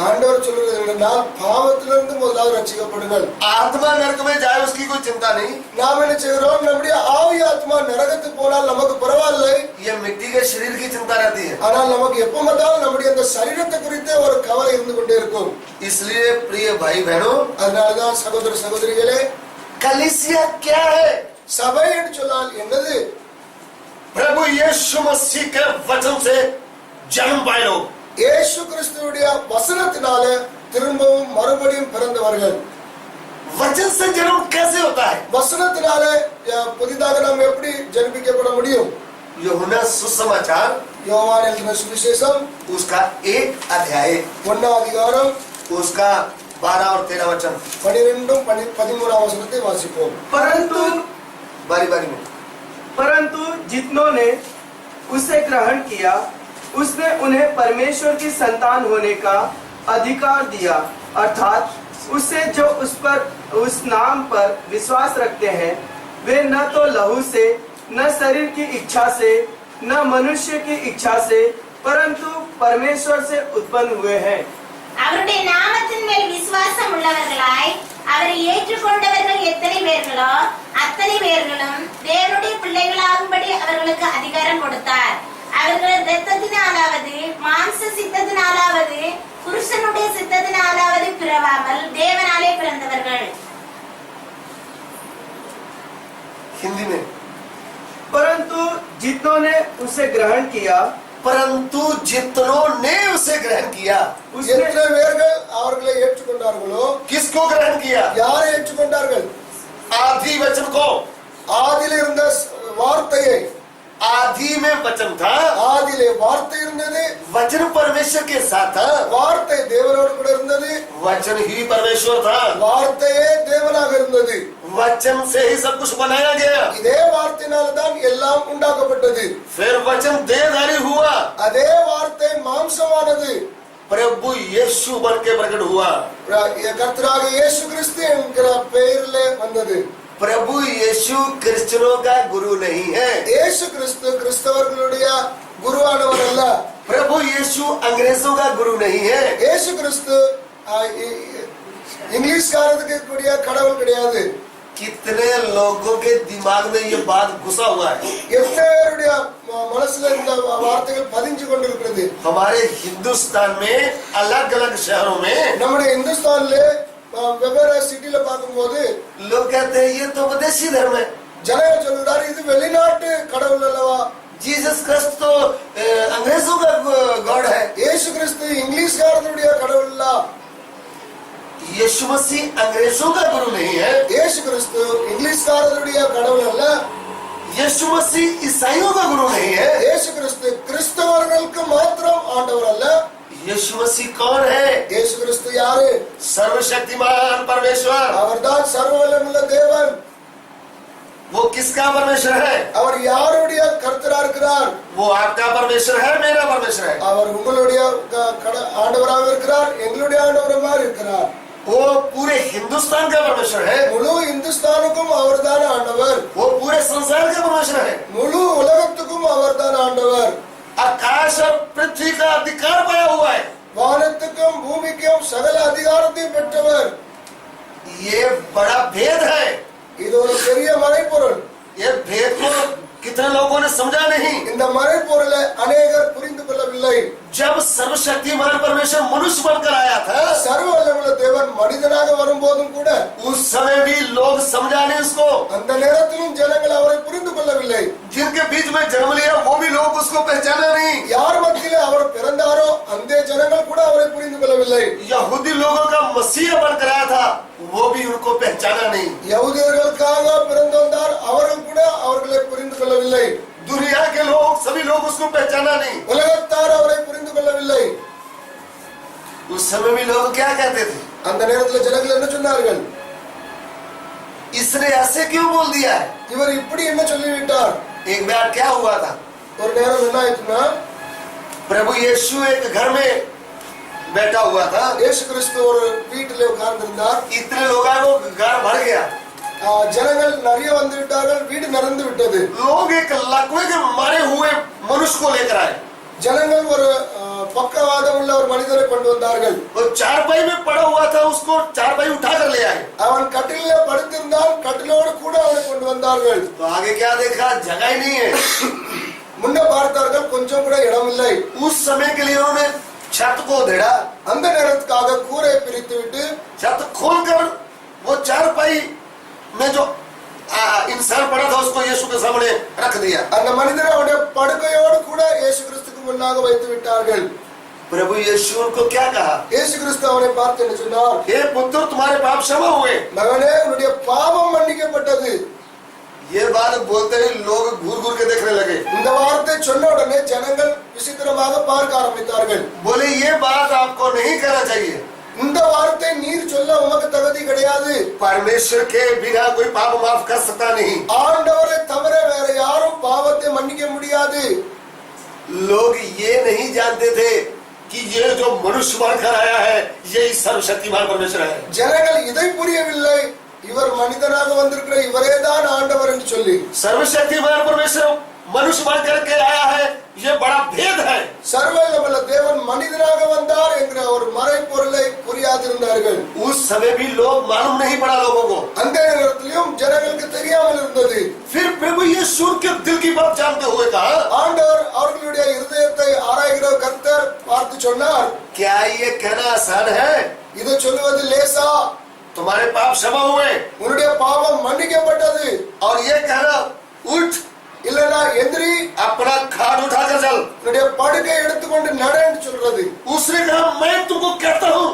ஆண்டவர் சொல்றது என்னன்னா, பாவத்திலிருந்து முதலாவது ரட்சிக்கப்படுங்கள். आत्मा नरक में जाए उसकी कोई चिंता नहीं। நாம் என்ன செய்கிறோம்? நம்முடைய ஆவி ஆத்மா நரகத்துக்கு போனால் நமக்கு பரவாயில்லை. ये मिट्टी के शरीर की चिंता रहती है। ஆனால் நமக்கு எப்ப பார்த்தாலும் நம்முடைய அந்த சரீரத்தை குறித்தே ஒரு கவலை இருந்து கொண்டே இருக்கும். इसलिए प्रिय भाई बहनों, அதனாலதான் சகோதர சகோதரிகளே, कलीसिया क्या है? சபை என்று சொன்னால் என்னது? प्रभु यीशु मसीह के वचन से जन्म पाए लोग। இயேசு கிறிஸ்துவுடைய வசனத்தினால திரும்பவும் மறுபடியும் பிறந்தவர்கள். वचन से जन्म कैसे होता है? வசனத்தினால புதிதாக நாம் எப்படி ஜெனிப்பிக்கப்பட முடியும்? यूहन्ना सुसमाचार யோவான் எழுதின சுவிசேஷம் उसका 1 अध्याय 1ஆம் அதிகாரம் उसका 12 और 13 वचन 12 13 वचनத்தை வாசிப்போம். बारी बारी में। परंतु जितनों ने उसे ग्रहण किया, उसने उन्हें परमेश्वर की संतान होने का अधिकार दिया, अर्थात उससे जो उस नाम पर विश्वास रखते हैं, वे न तो लहू से, न शरीर की इच्छा से, न मनुष्य की इच्छा से, परंतु परमेश्वर से उत्पन्न हुए हैं। அவருடைய நாமத்தின் மேல் விசுவாசம் உள்ளவர்களாய் அவரை ஏற்றுக்கொண்டவர்கள் எத்தனை பேர்களோ அத்தனை பேர்களும் தேவனுடைய பிள்ளைகளாகும்படி அவர்களுக்கு அதிகாரம் கொடுத்தார். அவர்கள் இரத்தத்தினாலாவது மாம்ச சித்தத்தினாலாவது புருஷனுடைய சித்தத்தினாலாவது பிறவாமல் தேவனாலே பிறந்தவர்கள். हिंदी में, परंतु जितनों ने उसे ग्रहण किया परंतु जितनों ने उसे ग्रहण किया। उसने எத்தனை பேர்கள் அவர்களை ஏற்றுக்கொண்டார்களோ, किसको ग्रहण किया? யாரை ஏற்றுக்கொண்டார்கள்? आदि वचन को, ஆதியில இருந்த வார்த்தையை, आदि में वचन था, ஆதியிலே வார்த்தை இருந்தது, वचन परमेश्वर के साथ था, வார்த்தை தேவனோடு கூட இருந்தது, वचन ही परमेश्वर था, வார்த்தையே தேவனாக இருந்தது. वचन से ही सब कुछ बनाया गया। இதே வார்த்தையினால்தான் எல்லாம் உண்டாக்கப்பட்டது. फिर वचन देहधारी हुआ, அதே வார்த்தை மாம்சமானது, प्रभु यीशु बन के प्रकट हुआ। கர்த்தராக இயேசு கிறிஸ்து என்கிற பெயரிலே வந்தது. प्रभु यीशु क्रिश्चियनों का गुरु नहीं है, இயேசு கிறிஸ்து கிறிஸ்தவர்களுடைய குருவானவர் அல்ல. प्रभु यीशु अंग्रेजों का गुरु नहीं है, இயேசு கிறிஸ்து இங்கிலீஷ்காரருக்கு கூடிய கடவுள் கிடையாது. कितने लोगों के दिमाग में ये बात घुसा हुआ है। எத்தனை பேருடைய மனசுல இந்த வார்த்தைகள் பதிஞ்சு கொண்டிருக்கிறது. हमारे हिंदुस्तान में अलग अलग शहरों में நம்முடைய இந்துஸ்தான்ல வெவ்வேறு சிட்டில பார்க்கும்போது लोग कहते हैं ये तो विदेशी धर्म है, ஜனங்கள் சொல்கிறார் இது வெளிநாட்டு கடவுள் அல்லவா, जीसस क्राइस्ट तो अंग्रेजों का गॉड है। இயேசு கிறிஸ்து இங்கிலீஷ்காரனுடைய கடவுள் அல்ல. यीशु मसीह अंग्रेजों का गुरु नहीं है, இயேசு கிறிஸ்து இங்கிலீஷ்காரனுடைய கடவுள் அல்ல. यीशु मसीह ईसाइयों का गुरु नहीं है। இயேசு கிறிஸ்து கிறிஸ்தவர்களுக்கு மாத்திரம் ஆண்டவர் அல்ல. यीशु मसीह कौन है? இயேசு கிறிஸ்து யாரு? सर्वशक्तिमान परमेश्वर। அவர்தான் சர்வவல்லமையுள்ள தேவன். वो किसका परमेश्वर है? அவர் யாருடைய கர்த்தரா இருக்கிறார்? वो आपका परमेश्वर है, मेरा परमेश्वर है। அவர் உங்களுடைய ஆண்டவராக இருக்கிறார், எங்களுடைய ஆண்டவராக இருக்கிறார். वो पूरे हिंदुस्तान का परमेश्वर है, முழு இந்துஸ்தானுக்கும் அவர்தான் ஆண்டவர். वो पूरे संसार का परमेश्वर है। முழு உலகத்துக்கும் அவர்தான் ஆண்டவர். आकाश और पृथ्वी का अधिकार पाया हुआ है। வானத்துக்கும் பூமிக்கும் சகல அதிகாரத்தையும் பெற்றவர். ये बड़ा भेद है। இது ஒரு பெரிய மறைபொருள். ये भेद को कितने लोगों ने समझा नहीं। இந்த மறைபொருளை அநேகர் புரிந்து கொள்ளவில்லை. जब सर्वशक्तिमान परमेश्वर मनुष्य बनकर आया था, சர்வ வல்லமையுள்ள தேவன் மனிதனாக வரும்போதும் கூட उस समय भी लोग समझा नहीं उसको। அந்த நேரத்திலும் ஜனங்கள் அவரை புரிந்து கொள்ளவில்லை. जिनके बीच में जन्म लिया वो भी लोग उसको पहचाना नहीं। யார் மத்தியிலே அவர் பிறந்தாரோ அந்த ஜனங்கள் கூட அவரை புரிந்து கொள்ளவில்லை. यहूदी लोगों का मसीह बनकर आया था, वो भी उनको पहचाना नहीं। யகூதியர்களுக்காக பிறந்து வந்தார், அவர்கள் கூட அவர்களை புரிந்து கொள்ளவில்லை. दुनिया के लोग सभी लोग उसको पहचाना नहीं। உலகத்தார் அவரை புரிந்து கொள்ளவில்லை. उस समय भी लोग क्या कहते थे? அந்த நேரத்தில் ஜனங்கள் என்ன சொன்னார்கள்? इसने ऐसे क्यों बोल दिया है? இவர் இப்படி என்ன சொல்லிவிட்டார்? एक बार क्या हुआ था, ஒரு நேரம் என்ன ஆயிடுச்சுன்னா, प्रभु यीशु एक घर में बैठा हुआ था। இயேசு கிறிஸ்து ஒரு வீட்டிலே உட்கார்ந்திருந்தார். इतने लोग आए, वो घर भर गया। ஜனங்கள் நிறைய வந்து விட்டார்கள், வீடு நிரம்பி விட்டது. लोग एक लकवे के मारे हुए मनुष्य को लेकर आए। ஜனங்கள் ஒரு பக்கவாதம் உள்ள ஒரு மனிதரை கொண்டு வந்தார்கள். वो चारपाई में पड़ा हुआ था, उसको चारपाई उठा कर ले आए। அவன் கட்டிலே படுத்திருந்தான், கட்டிலோடு கூட அவனை கொண்டு வந்தார்கள். तो आगे क्या देखा? जगह ही नहीं है। முன்ன பார்த்தார்கள், கொஞ்சம் கூட இடம் இல்லை. उस समय के लिए उन्होंने छत को उधेड़ा, அந்த நேரத்துக்காக கூரை பிரித்து விட்டு छत खोलकर वो चारपाई में जो इंसान पड़ा था उसको यीशु के सामने रख दिया। அந்த மனிதரை அவனுடைய படுக்கையோடு கூட இயேசு கிறிஸ்துக்கு முன்னாக வைத்து விட்டார்கள். प्रभु यीशु उनको क्या कहा? இயேசு கிறிஸ்து அவனை பார்த்து என்ன சொன்னார்? हे पुत्र, तुम्हारे पाप क्षमा हुए। மகனே, உன்னுடைய பாவம் மன்னிக்கப்பட்டது. ये बात बोलते ही लोग घूर घूर के देखने लगे। இந்த வார்த்தை சொன்ன உடனே ஜனங்கள் விசித்திரமாக பார்க்க ஆரம்பித்தார்கள். बोले ये बात आपको नहीं कहना चाहिए। இந்த வார்த்தை நீர் சொல்ல உமக்கு தகுதி கிடையாது. परमेश्वर के बिना कोई पाप माफ कर सकता नहीं। ஆண்டவரை தவிர வேற யாரும் பாவத்தை மன்னிக்க முடியாது. लोग ये नहीं जानते थे कि ये जो मनुष्य बनकर आया है ये सर्वशक्तिमान परमेश्वर है। ஜனங்கள் இதை புரியவில்லை, இவர் மனிதனாக வந்திருக்கிற இவரே தான் ஆண்டவர் என்று சொல்லி. सर्वशक्तिमान परमेश्वर मनुष्य बनकर के आया है, ये बड़ा भेद है। சர்வவல்லமையுள்ள தேவன் மனிதனாக வந்தார் என்கிற ஒரு மறைபொருளை புரியாதிருந்தார்கள். उस समय भी लोग मालूम नहीं पड़ा लोगों को। அந்த நேரத்திலும் ஜனங்களுக்கு தெரியாமல் இருந்தது. फिर प्रभु यीशु के दिल की बात जानते हुए कहा, ஆண்டவர் அவர்களுடைய இருதயத்தை ஆராய்கிற கர்த்தர் பார்த்து சொன்னார், क्या ये कहना आसान है? இதை சொல்லுவது லேசா? तुम्हारे पाप क्षमा हुए। உன்னுடைய பாவம் மன்னிக்கப்பட்டது। और ये कहना उठ, இல்லனா எந்திரி, अपना खाट उठाकर चल। உன்னுடைய படுக்கை எடுத்துக்கொண்டு நடன்னு சொல்றது। उसने कहा मैं तुमको कहता हूँ,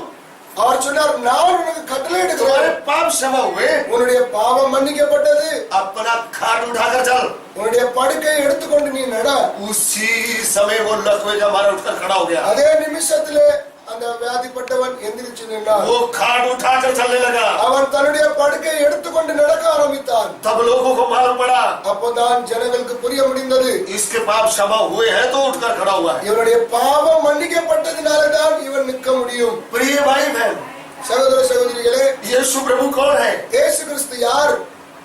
அவர் சொன்னார் நான் உனக்கு கட்டளை तुम्हारे எடுக்கிறேன், पाप क्षमा हुए, உன்னுடைய பாவம் மன்னிக்கப்பட்டது, अपना खाट उठाकर चल। உன்னுடைய படுக்கை எடுத்துக்கொண்டு நீ நட। उसी समय वो लकवे जब हमारा उठकर खड़ा हो गया, அதே நிமிஷத்திலே அந்த வியாதிப்பட்டவன் எந்திரிச்சு நின்றான்। वो खाट उठाकर चलने लगा। அவன் தன்னுடைய படுக்கை எடுத்துக்கொண்டு நடக்க ஆரம்பித்தான்। तब लोगों को मालूम पड़ा அப்போதான் ஜனங்களுக்கு புரிய முடிந்தது, इसके पाप क्षमा हुए हैं तो उठकर खड़ा हुआ है। இவனுடைய பாவம் மன்னிக்கப்பட்டதினாலதான் இவன் நிற்க முடியும்। प्रिय भाई बहन, சகோதர சகோதரிகளே, यीशु प्रभु कौन है? இயேசு கிறிஸ்து யார்?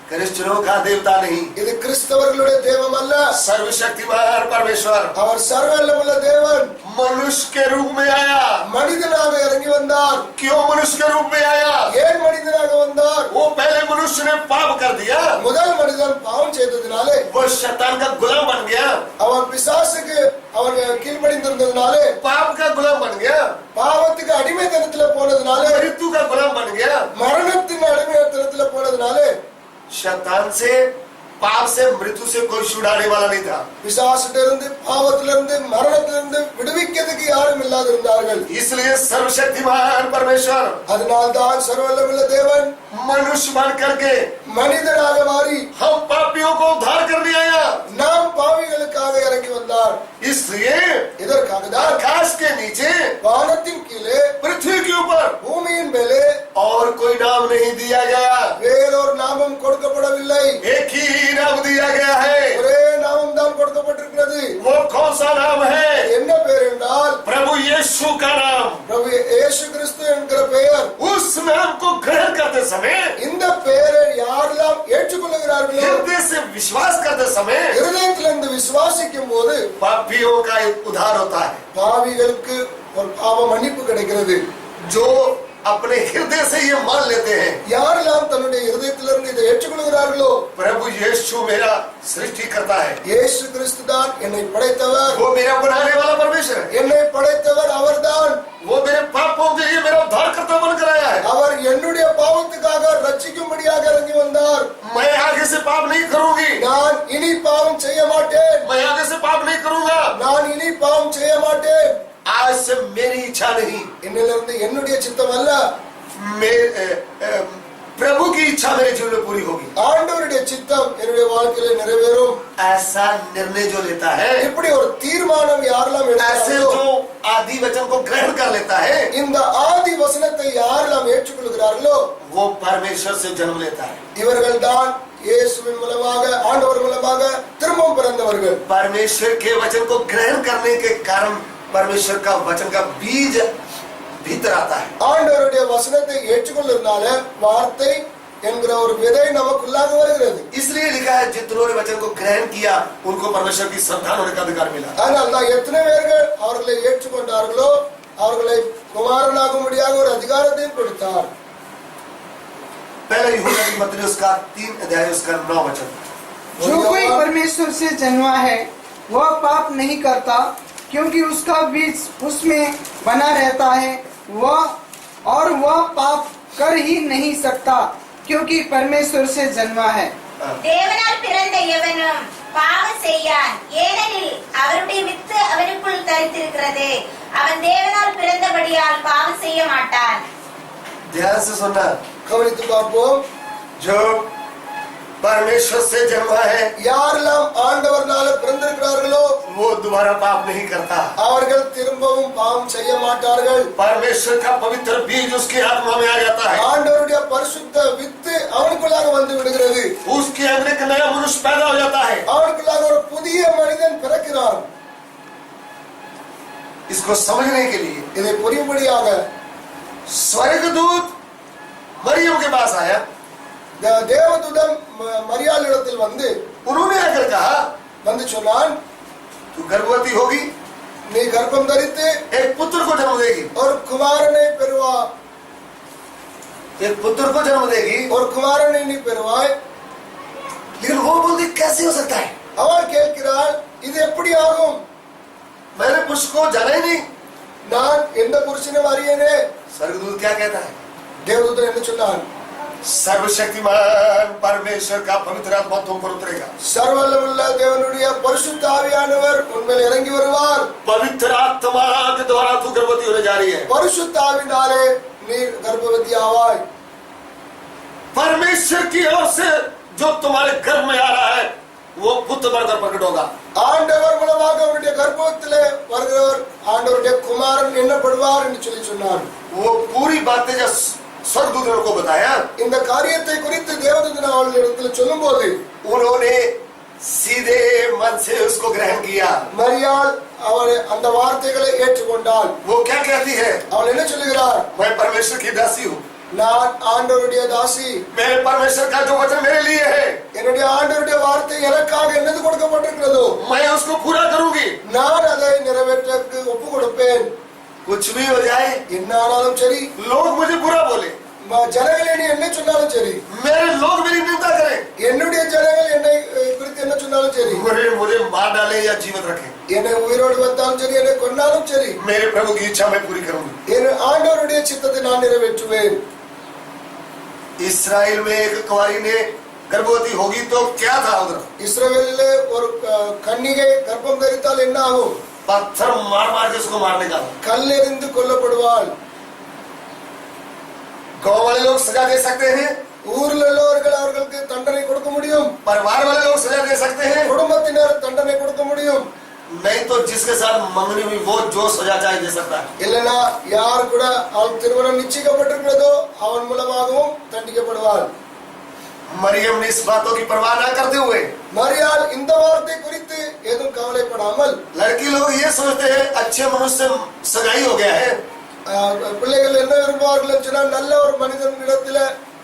क्रिश्चियनों का देवता नहीं, இது கிறிஸ்தவர்களுடைய தெய்வம் அல்ல, सर्वशक्तिमान परमेश्वर அவர் சர்வவல்லமுள்ள தேவன்। मनुष्य के रूप में आया। மனிதனாக இறங்கி வந்தார்। क्यों मनुष्य के रूप में आया? ஏன் மனிதனாக வந்தார்? वो पहले मनुष्य ने पाप कर दिया, முதல் மனிதன் பாவம் செய்ததினாலே वो शैतान का गुलाम बन गया, அவன் பிசாசுக்கு அவன் கீழ்ப்படிந்திருந்ததினாலே, पाप का गुलाम बन गया, பாவத்துக்கு அடிமைத்தனத்துல போனதினாலே, मृत्यु का गुलाम बन गया। மரணத்தின் அடிமைத்தனத்துல போனதினாலே शैतान से, पाप से, मृत्यु से कोई छुड़ाने वाला नहीं था। பிசாசிலிருந்து, பாவத்திலிருந்து, மரணத்திலிருந்து விடுவிக்கிறதுக்கு யாரும் இல்லாது இருந்தார்கள்। इसलिए सर्वशक्तिमान परमेश्वर அதனால்தான் சர்வவல்லமுள்ள தேவன் मनुष्य बन करके மனிதனாக மாறி हम पापियों को उद्धार करने आया। நாம் பாவிகளுக்காக இறங்கி வந்தார்। इसलिए இதற்காக தான் आकाश के नीचे, வானத்தின் கீழே, पृथ्वी के ऊपर பூமியின் மேலே और कोई नाम नहीं दिया गया, வேறொரு நாமம் கொடுக்கப்படவில்லை, एक ही नाम दिया गया है। ஒரே நாமம் தான் கொடுக்கப்பட்டிருக்கிறது। वो कौन सा नाम है? என்ன பெயர் என்றால் प्रभु यीशु का नाम। பிரபு இயேசு கிறிஸ்து என்கிற பெயர்। उस नाम को ग्रहण करते समय, இந்த பெயரை யாரெல்லாம் ஏற்றுக்கொள்கிறார்களோ, हृदय से विश्वास करते समय இருதயத்திலிருந்து விசுவாசிக்கும் போது पापियों का उद्धार होता है। பாவிகளுக்கு ஒரு பாவ மன்னிப்பு கிடைக்கிறது। जो अपने हृदय से ये मान लेते हैं, யாரெல்லாம் தன்னுடைய இருதயத்திலிருந்து இதை ஏற்றுக்கொள்கிறார்களோ, प्रभु यीशु मेरा सृष्टि करता है, இயேசு கிறிஸ்து தான் என்னை படைத்தவர், वो मेरा बनाने वाला परमेश्वर है, என்னை படைத்தவர் அவர்தான், वो मेरे पापों के लिए मेरा उद्धार करता बन कराया है। அவர் என்னுடைய பாவத்துக்காக ரட்சிக்கும்படியாக இறங்கி வந்தார்। मैं आगे से पाप नहीं करूंगी, நான் இனி பாவம் செய்ய மாட்டேன், मैं आगे से पाप नहीं करूंगा। நான் இனி பாவம் செய்ய மாட்டேன்। आज से मेरी इच्छा नहीं, என்னிலிருந்து என்னுடைய சித்தம் அல்ல, प्रभु की इच्छा मेरे जीवन में पूरी होगी। ஆண்டவருடைய சித்தம் என்னுடைய வாழ்க்கையில நிறைவேறும்। ऐसा निर्णय जो लेता है, இப்படி ஒரு தீர்மானம் யாரெல்லாம் ऐसे எடுக்கிறார்களோ, जो आदि वचन को ग्रहण कर लेता है, இந்த ஆதி வசனத்தை யாரெல்லாம் ஏற்றுக்கொள்கிறார்களோ, वो परमेश्वर से जन्म लेता है। இவர்கள் தான் இயேசுவின் மூலமாக, ஆண்டவர் மூலமாக திரும்பவும் பிறந்தவர்கள்। परमेश्वर के वचन को ग्रहण करने के कारण परमेश्वर का वचन का बीज भीतर आता है। ஆண்டவருடைய வசனத்தை ஏற்றுக்கொள்ளுறதுனால வார்த்தை என்கிற ஒரு விதை நமக்குள்ளாக வருகிறது। इसलिए लिखा है, जितनों ने वचन को ग्रहण किया उनको परमेश्वर की संतान होने का अधिकार मिला। ஆனால் தான் எத்தனை பேர்கள் அவர்களை ஏற்றுக்கொண்டார்களோ அவர்களை குமாரனாகும்படியாக ஒரு அதிகாரத்தையும் கொடுத்தார்। पहले यूहन्ना की पत्री उसका 3 अध्याय उसका 9 वचन। जो कोई परमेश्वर से जन्मा है वह पाप नहीं करता, क्योंकि उसका बीज उसमें बना रहता है, वह पाप कर ही नहीं सकता, क्योंकि परमेश्वर से जन्मा है। தேவனால் பிறந்த எவனும் பாவம் செய்யான், ஏனெனில் அவருடைய வித்து அவனுக்குள் தரித்திருக்கிறது, அவன் தேவனால் பிறந்தபடியால் பாவம் செய்ய மாட்டான்। ध्यान से सुनना, கவனித்து பார்ப்போம்। जो परमेश्वर से जन्मा है யாரெல்லாம் ஆண்டவர்னால பிறந்திருக்கிறார்களோ वो दोबारा पाप नहीं करता। அவர்கள் திரும்பவும் பாவம் செய்ய மாட்டார்கள்। परमेश्वर का पवित्र बीज उसकी आत्मा में आ जाता है, ஆண்டவருடைய பரிசுத்த வித்து அவனுக்குள்ளாக வந்து விடுகிறது। उसके अंदर एक नया मनुष्य पैदा हो जाता है। அவனுக்குள்ளாக ஒரு புதிய மனிதன் பிறக்கிறான்। इसको समझने के लिए இதை புரியும்படியாக स्वर्गदूत मरियम के पास आया, தேவதூதன் மரியாளிடத்தில் வந்து उन्होंने आकर कहा, வந்து சொன்னான், तू गर्भवती होगी, நீ கர்ப்பம் தரித்து एक पुत्र को जन्म देगी, ஒரு குமாரனை பெறுவா, एक पुत्र को जन्म देगी। ஒரு குமாரனை நீ பெறுவாய்। लेकिन वो बोलती कैसे हो सकता है, அவள் கேட்கிறாள், இது எப்படி ஆகும்? मैंने पुरुष को जाना ही नहीं। நான் எந்த புருஷனும் அறியேனே। स्वर्गदूत क्या कहता है, தேவதூதன் என்ன சொன்னார்? सर्वशक्तिमान परमेश्वर का पवित्र आत्मा तुम पर उतरेगा। சர்வவல்லமையுள்ள தேவனுடைய பரிசுத்த ஆவியானவர் உன்மேல் இறங்கி வருவார். पवित्र आत्मा के द्वारा तू गर्भवती होने जा रही है। பரிசுத்த ஆவியினாலே நீர் கர்ப்பவதி ஆவாய். परमेश्वर की ओर से जो तुम्हारे गर्भ में आ रहा है वो पुत्र बनकर प्रकट होगा। ஆண்டவர் மூலமாக அவருடைய கர்ப்பத்திலே வருகிறவர் ஆண்டவருடைய குமாரன் என்னப்படுவார் என்று சொல்லி சொன்னார். वो पूरी बातें जब स्वर्गदूतों को बताया, இந்த காரியத்தை குறித்து தேவதூதன் அவர்களிடத்தில் சொல்லும்போது उन्होंने सीधे मन से उसको ग्रहण किया। மரியாள் அவர் அந்த வார்த்தைகளை ஏற்றுக்கொண்டாள். वो क्या कहती है? அவள் என்ன சொல்லுகிறார்? मैं परमेश्वर की दासी हूँ। நான் ஆண்டவருடைய தாசி. मेरे परमेश्वर का जो वचन मेरे लिए है, என்னுடைய ஆண்டவருடைய வார்த்தை எனக்காக என்னது கொடுக்கப்பட்டிருக்கிறதோ मैं उसको पूरा करूंगी। நான் அதை நிறைவேற்றக்கு ஒப்பு கொடுப்பேன். कुछ भी हो जाए, என்ன ஆனாலும் சரி, लोग मुझे बुरा बोले, ஜனங்கள் என்னை என்ன சொன்னாலும் சரி, मेरे लोग मेरी निंदा करें, என்னுடைய ஜனங்கள் என்னை குறித்து என்ன சொன்னாலும் சரி, मुझे मार डाले या जीवित रखें, என்னை உயிரோடு வைத்தாலும் சரி, என்னை கொன்னாலும் சரி, मेरे प्रभु की इच्छा मैं पूरी करूंगी। என் ஆண்டவருடைய சித்தத்தை நான் நிறைவேற்றுவேன். इस्राएल में एक कुंवारी ने गर्भवती होगी तो क्या था उधर? இஸ்ரவேலிலே ஒரு கன்னிகை கர்ப்பம் தரித்தால் என்ன ஆகும்? पत्थर मार मार के उसको मारने का। கல்லெறிந்து கொல்லப்படுவாள். गांव वाले लोग सजा दे सकते हैं, ஊர்ல உள்ளவர்கள் அவர்களுக்கு தண்டனை கொடுக்க முடியும். परिवार वाले लोग सजा दे सकते हैं, குடும்பத்தினர் தண்டனை கொடுக்க முடியும். नहीं तो जिसके साथ मंगनी हुई वो जो सजा चाहे दे सकता है। இல்லனா யார் கூட அவன் திருமணம் நிச்சயிக்கப்பட்டிருக்கிறதோ அவன் மூலமாகவும் தண்டிக்கப்படுவாள். मरियम ने इस बातों की परवाह न करते हुए, மரியாள் இந்த வார்த்தை குறித்து ஏதும் கவலைப்படாமல், लड़की लोग ये सोचते हैं अच्छे मनुष्य से सगाई हो गया है, பிள்ளைகள் என்ன விரும்புவார்கள் சொன்னால் நல்ல ஒரு மனிதன் இடத்துல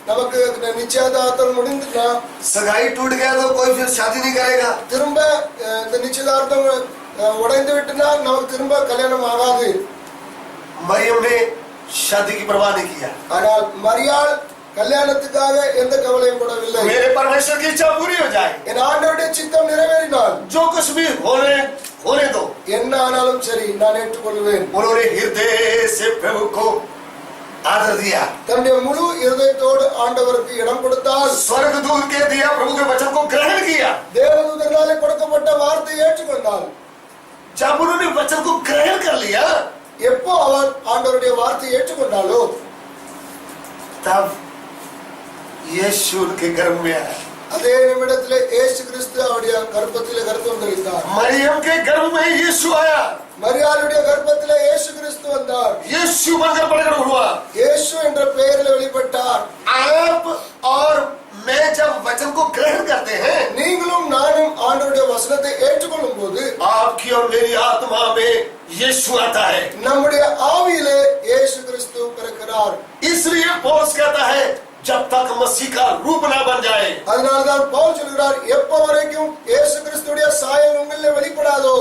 நமக்கு நிச்சயதார்த்தம் முடிந்துனா, सगाई टूट गया तो कोई फिर शादी नहीं करेगा। திரும்ப இந்த நிச்சயதார்த்தம் உடைந்து விட்டுனா நமக்கு திரும்ப கல்யாணம் ஆகாது. मरियम ने शादी की परवाह नहीं किया। ஆனால் மரியாள் கல்யாணத்துக்காக எந்த கவலையும் படவில்லை. मेरे परमेश्वर की इच्छा पूरी हो जाए, என் ஆண்டவருடைய சித்தம் நிறைவேறினால் जो कुछ भी होने दो, என்ன ஆனாலும் சரி நான் ஏற்றுக்கொள்வேன். उन्होंने हृदय से प्रभु को आदर दिया। தன்னுடைய முழு இருதயத்தோடு ஆண்டவருக்கு இடம் கொடுத்தால், स्वर्गदूत के दिया प्रभु के वचन को ग्रहण किया। தேவதூதர்களாலே கொடுக்கப்பட்ட வார்த்தையை ஏற்றுக்கொண்டால், जब उन्होंने वचन को ग्रहण कर लिया, எப்போ அவர் ஆண்டவருடைய வார்த்தையை ஏற்றுக்கொண்டாலோ तब यीशु उनके गर्भ में आया। அதே நிமிடத்திலே இயேசு கிறிஸ்து அவருடைய கர்ப்பத்திலே கர்ப்பம் தரித்தார். मरियम के गर्भ में यीशु आया, மரியாளுடைய கர்ப்பத்திலே இயேசு கிறிஸ்து வந்தார். यीशु बनकर प्रकट हुआ। இயேசு என்ற பெயரில் வெளிப்பட்டார். आप और मैं जब वचन को ग्रहण करते हैं, நீங்களும் நானும் ஆண்டவருடைய வசனத்தை ஏற்றுக்கொள்ளும் போது आपकी और मेरी आत्मा में यीशु आता है। நம்முடைய ஆவியிலே இயேசு கிறிஸ்து பிறக்கிறார். इसलिए पौलुस कहता है जब तक मसीह का रूप ना बन जाए, அதனால்தான் பவுல் சொல்கிறார், எப்ப வரைக்கும் இயேசு கிறிஸ்துடைய சாயல் உங்களிலே வெளிப்படாதோ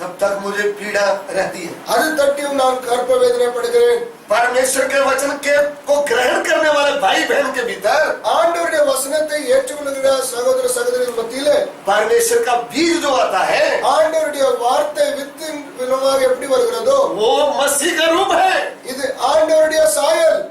तब तक मुझे पीड़ा रहती है। அது தட்டியும் நான் கர்ப்ப வேதனைப்படுகிறேன். परमेश्वर के वचन के को ग्रहण करने वाले भाई बहन के भीतर ஆண்டவருடைய வசனத்தை ஏற்றுக்கொள்கிற சகோதர சகோதரிகள் மத்தியிலே परमेश्वर का बीज जो आता है ஆண்டவருடைய வார்த்தை வித்தின் விதமாக எப்படி வருகிறதோ वो मसीह का रूप है। இது ஆண்டவருடைய சாயல்.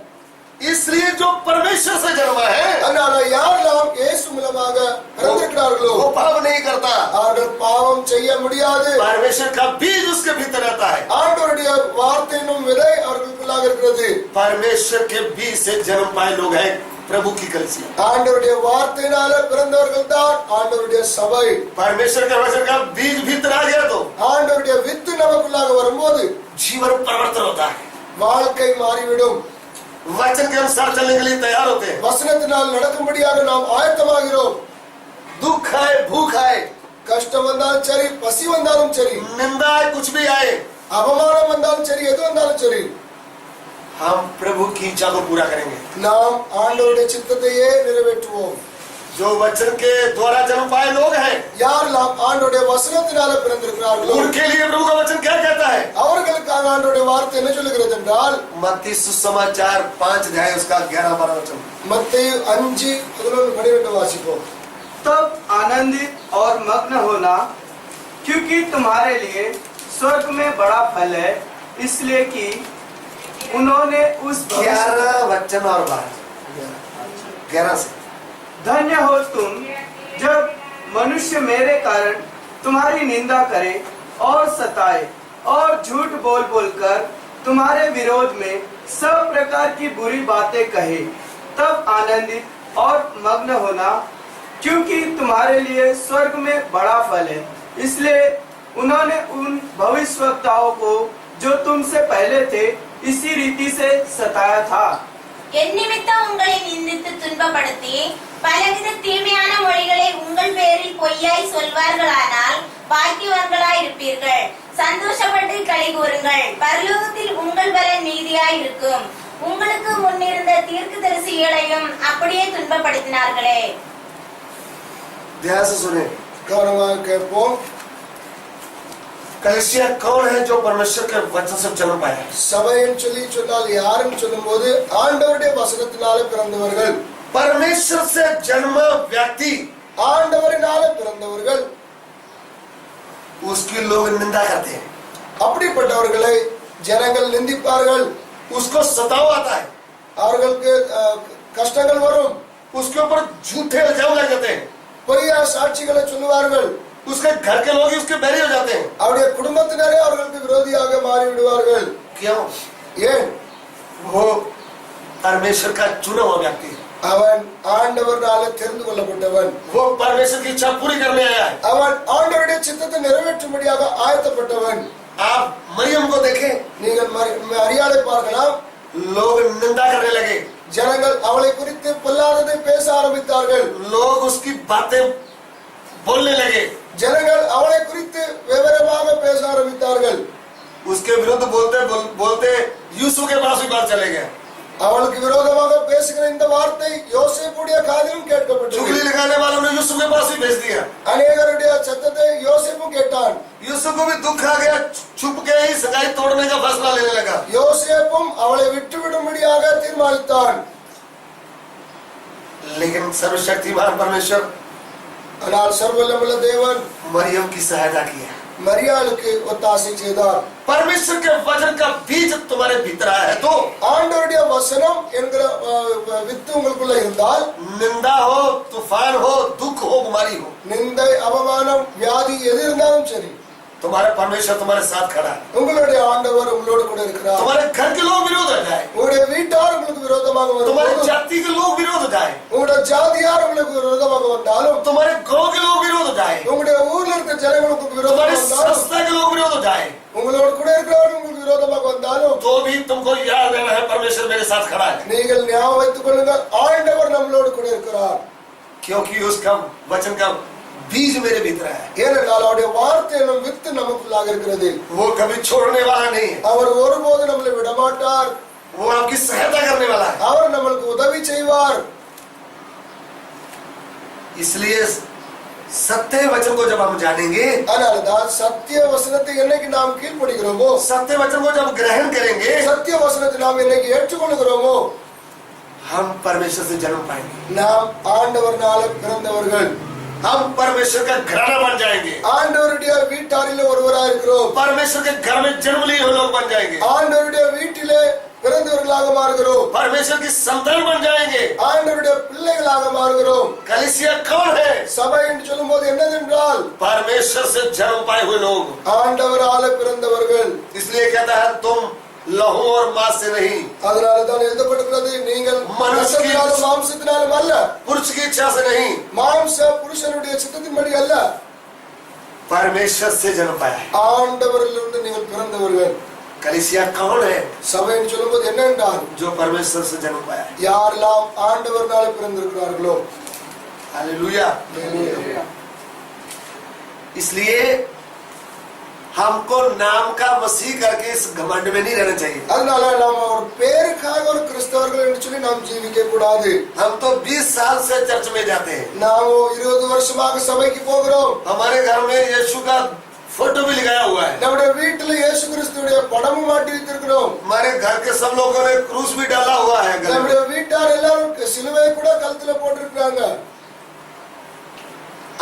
इसलिए जो परमेश्वर से जन्मा है அதனால யாரெல்லாம் இயேசு மூலமாக பிறந்திருக்கிறார்களோ वो पाप नहीं करता। அவர்கள் பாவம் செய்ய முடியாது. परमेश्वर का बीज उसके भीतर रहता है। ஆண்டவருடைய வார்த்தையினும் விதை அவர்களுக்குள்ளாக இருக்கிறது. परमेश्वर के बीज से जन्म पाए लोग हैं प्रभु की कलीसिया। ஆண்டவருடைய வார்த்தையினால பிறந்தவர்கள் தான் ஆண்டவருடைய சபை. परमेश्वर के वचन का बीज भीतर आ गया तो ஆண்டவருடைய வித்து நமக்குள்ளாக வரும்போது जीवन परिवर्तन होता है। வாழ்க்கை மாறிவிடும். वचन के अनुसार चलने के लिए तैयार होते हैं। வசனத்தினால் நடக்கும்படியாக நாம் ஆயத்தமாகிறோம். दुख आए, भूख आए, கஷ்டம் வந்தாலும் சரி, பசி வந்தாலும் சரி, निंदा आए, कुछ भी आए, அவமானம் வந்தாலும் சரி, எது வந்தாலும் சரி, हम प्रभु की इच्छा को पूरा करेंगे। நாம் ஆண்டவருடைய சித்தத்தையே நிறைவேற்றுவோம். जो वचन के द्वारा जन्म पाए लोग हैं யாரெல்லாம் ஆண்டவருடைய வசனத்தினால பிறந்திருக்கிறார்களோ उनके लिए प्रभु का वचन क्या कहता है? அவர்களுக்காக ஆண்டவருடைய வார்த்தை என்ன சொல்லுகிறது என்றால், मत्ती सुसमाचार 5 अध्याय उसका 11-12 वचन। மத்தேயு 5:11-12 வாசிப்போம். तब आनंदित और मग्न होना, क्योंकि तुम्हारे लिए स्वर्ग में बड़ा फल है, इसलिए कि उन्होंने उस 11 वचन और 11 से। धन्य हो तुम जब मनुष्य मेरे कारण तुम्हारी निंदा करे और सताए और झूठ बोल बोलकर तुम्हारे विरोध में सब प्रकार की बुरी बातें कहे, तब आनंदित और मग्न होना, क्योंकि तुम्हारे लिए स्वर्ग में बड़ा फल है। इसलिए उन्होंने उन भविष्यवक्ताओं को जो तुमसे पहले थे इसी रीति से सताया था। என் நிமித்தம் உங்களை நிந்தித்து துன்பப்படுத்தி பலவித தீமையான மொழிகளை உங்கள் பேரில் பொய்யாய் சொல்வார்களானால் பாக்கியவான்களாய் இருப்பீர்கள். சந்தோஷப்பட்டு களி கூறுங்கள், பரலோகத்தில் உங்கள் பலன் நீதியாய் இருக்கும். உங்களுக்கு முன்னிருந்த தீர்க்கதரிசிகளையும் அப்படியே துன்பப்படுத்தினார்களே. ध्यान से सुने, கவனமாக கேட்போம். कलीसिया कौन है जो परमेश्वर के वचन से जन्म पाया? சபையின் சொல்லி சொன்னால் யாரும் சொல்லும்போது ஆண்டவருடைய வசனத்தினாலே பிறந்தவர்கள், परमेश्वर से जन्म व्यक्ति, ஆண்டவரினாலே பிறந்தவர்கள். उसकी लोग निंदा करते हैं, அப்படிப்பட்டவர்களை ஜனங்கள் நிந்திப்பார்கள். उसको सताव आता है, அவர்களுக்கு கஷ்டங்கள் வரும். उसके ऊपर झूठे इल्जाम लग जाते हैं, பொய்யா சாட்சிகளை சொல்லுவார்கள். उसके घर के लोग ही उसके बैरी हो जाते हैं। அவருடைய குடும்பத்தினரே அவர்களுக்கு விரோதியாக மாறி விடுவார்கள். क्यों? ஏன்? वो परमेश्वर का चुना हुआ व्यक्ति है, அவன் ஆண்டவராலே தெரிந்து கொள்ளப்பட்டவன். वो परमेश्वर की इच्छा पूरी करने आया है। அவன் ஆண்டவருடைய சித்தத்தை நிறைவேற்றும்படியாக ஆயத்தப்பட்டவன். आप मरियम को देखें, நீங்கள் மரியாதை பார்க்கலாம். लोग निंदा करने लगे, ஜனங்கள் அவளை குறித்து பொல்லாததை பேச ஆரம்பித்தார்கள். लोग उसकी बातें बोलने लगे, ஜனங்கள் அவளை குறித்து விவரமாக பேச ஆரம்பித்தார்கள். उसके विरुद्ध बोलते बोलते यूसुफ के पास भी बात चले गए। அவளுக்கு விரோதமாக பேசுகிற இந்த வார்த்தை யோசேப்புடைய காதிலும் கேட்கப்பட்டது. चुगली लगाने वालों ने यूसुफ के पास भी भेज दिया। அநேகருடைய சத்தத்தை யோசேப்பும் கேட்டான். यूसुफ को भी दुख आ गया, छुप के ही सगाई तोड़ने का फैसला लेने लगा। யோசேப்பும் அவளை விட்டுவிடும்படியாக தீர்மானித்தான். लेकिन सर्वशक्तिमान परमेश्वर ஆனால் சர்வவல்லமுள்ள தேவன் मरियम की सहायता की है। மரியாளுக்கு ஒத்தாசை செய்தார். परमेश्वर के वचन का बीज तुम्हारे भीतर आया है तो ஆண்டவருடைய வசனம் என்கிற வித்து உங்களுக்குள்ள இருந்தால், निंदा हो, तूफान हो, दुख हो, बीमारी हो, நிந்தை, அவமானம், வியாதி எது இருந்தாலும் சரி, तुम्हारे परमेश्वर तुम्हारे साथ खड़ा है। உங்களுடைய ஆண்டவர் உங்களோடு கூட இருக்கிறார். तुम्हारे घर के लोग विरोध हो जाए, உங்களுடைய வீட்டார் உங்களுக்கு விரோதமாக तुम्हारे வரும்போது, जाति के लोग विरोध हो जाए, உங்களுடைய ஜாதியார் உங்களுக்கு விரோதமாக வந்தாலும், तुम्हारे गांव के लोग विरोध हो जाए, உங்களுடைய ஊர்ல இருக்கிற ஜனங்களுக்கு விரோதமாக तुम्हारी வந்தாலும், संस्था के लोग विरोध हो जाए, உங்களோடு கூட இருக்கிறவர்கள் உங்களுக்கு விரோதமாக வந்தாலும், तो भी तुमको याद रहना है परमेश्वर मेरे साथ खड़ा है, நீங்கள் ஞாபகம் வைத்துக் கொள்ளுங்கள், ஆண்டவர் நம்மளோடு கூட இருக்கிறார். क्योंकि उसका वचन का बीज मेरे भीतर है। ஏனென்றால் அவருடைய வார்த்தை என்னும் வித்து நமக்குள்ளாக இருக்கிறது. वो कभी छोड़ने वाला नहीं है, அவர் ஒருபோது நம்மளை விடமாட்டார். वो आपकी सहायता करने वाला है। அவர் நம்மளுக்கு உதவி செய்வார். इसलिए सत्य वचन को जब हम जानेंगे, அதனால்தான் சத்திய வசனத்தை என்னைக்கு நாம் கீழ்ப்படுகிறோமோ, सत्य वचन को जब ग्रहण करेंगे, சத்திய வசனத்தை நாம் என்னைக்கு ஏற்றுக்கொள்கிறோமோ, हम परमेश्वर से जन्म पाएंगे, நாம் ஆண்டவர்னால பிறந்தவர்கள், हम परमेश्वर का घराना बन जाएंगे, ஆண்டவருடைய வீட்டாரில் ஒருவராக இருக்கிறோம், परमेश्वर के घर में जन्म लिए हुए लोग बन जाएंगे, ஆண்டவருடைய வீட்டிலே பிறந்தவர்களாக மாறுகிறோம், परमेश्वर की संतान बन जाएंगे। ஆண்டவருடைய பிள்ளைகளாக மாறுகிறோம். कलीसिया कौन है? சபை என்று சொல்லும்போது என்னதென்றால் परमेश्वर से जन्म पाए हुए लोग। ஆண்டவரால பிறந்தவர்கள். इसलिए कहता है तुम लहू और मांस से नहीं, அதனாலதான் எழுதப்பட்டிருக்கிறது, நீங்கள் ரத்தத்தினாலும் மாம்சத்தினாலும் அல்ல, पुरुष की इच्छा से नहीं, மாம்ச புருஷனுடைய சித்தத்தின்படி அல்ல, परमेश्वर से जन्म पाया है। ஆண்டவரிலிருந்து நீங்கள் பிறந்தவர்கள். कलीसिया कौन है? சபை என்று சொல்லும்போது என்ன என்றால், जो परमेश्वर से जन्म पाया है। யாரெல்லாம் ஆண்டவர்னால பிறந்திருக்கிறார்களோ. हालेलुया। इसलिए हमको नाम का मसीह करके इस घमंड में नहीं रहना चाहिए। அதனால நாம் ஒரு பேருக்காக ஒரு கிறிஸ்தவர்கள் என்று சொல்லி நாம் ஜீவிக்க கூடாது. हम तो 20 साल से चर्च में जाते हैं, நாம் 20 வருஷமாக சபைக்கு போகிறோம். हमारे घर में यीशु का फोटो भी लगाया हुआ है, நம்முடைய வீட்டில் இயேசு கிறிஸ்துவுடைய படமும் மாட்டி வைத்திருக்கிறோம். हमारे घर के सब लोगों ने क्रूस भी डाला हुआ है गले में। நம்முடைய வீட்டார் எல்லாரும் சிலுவை கூட கழுத்துல போட்டிருக்காங்க.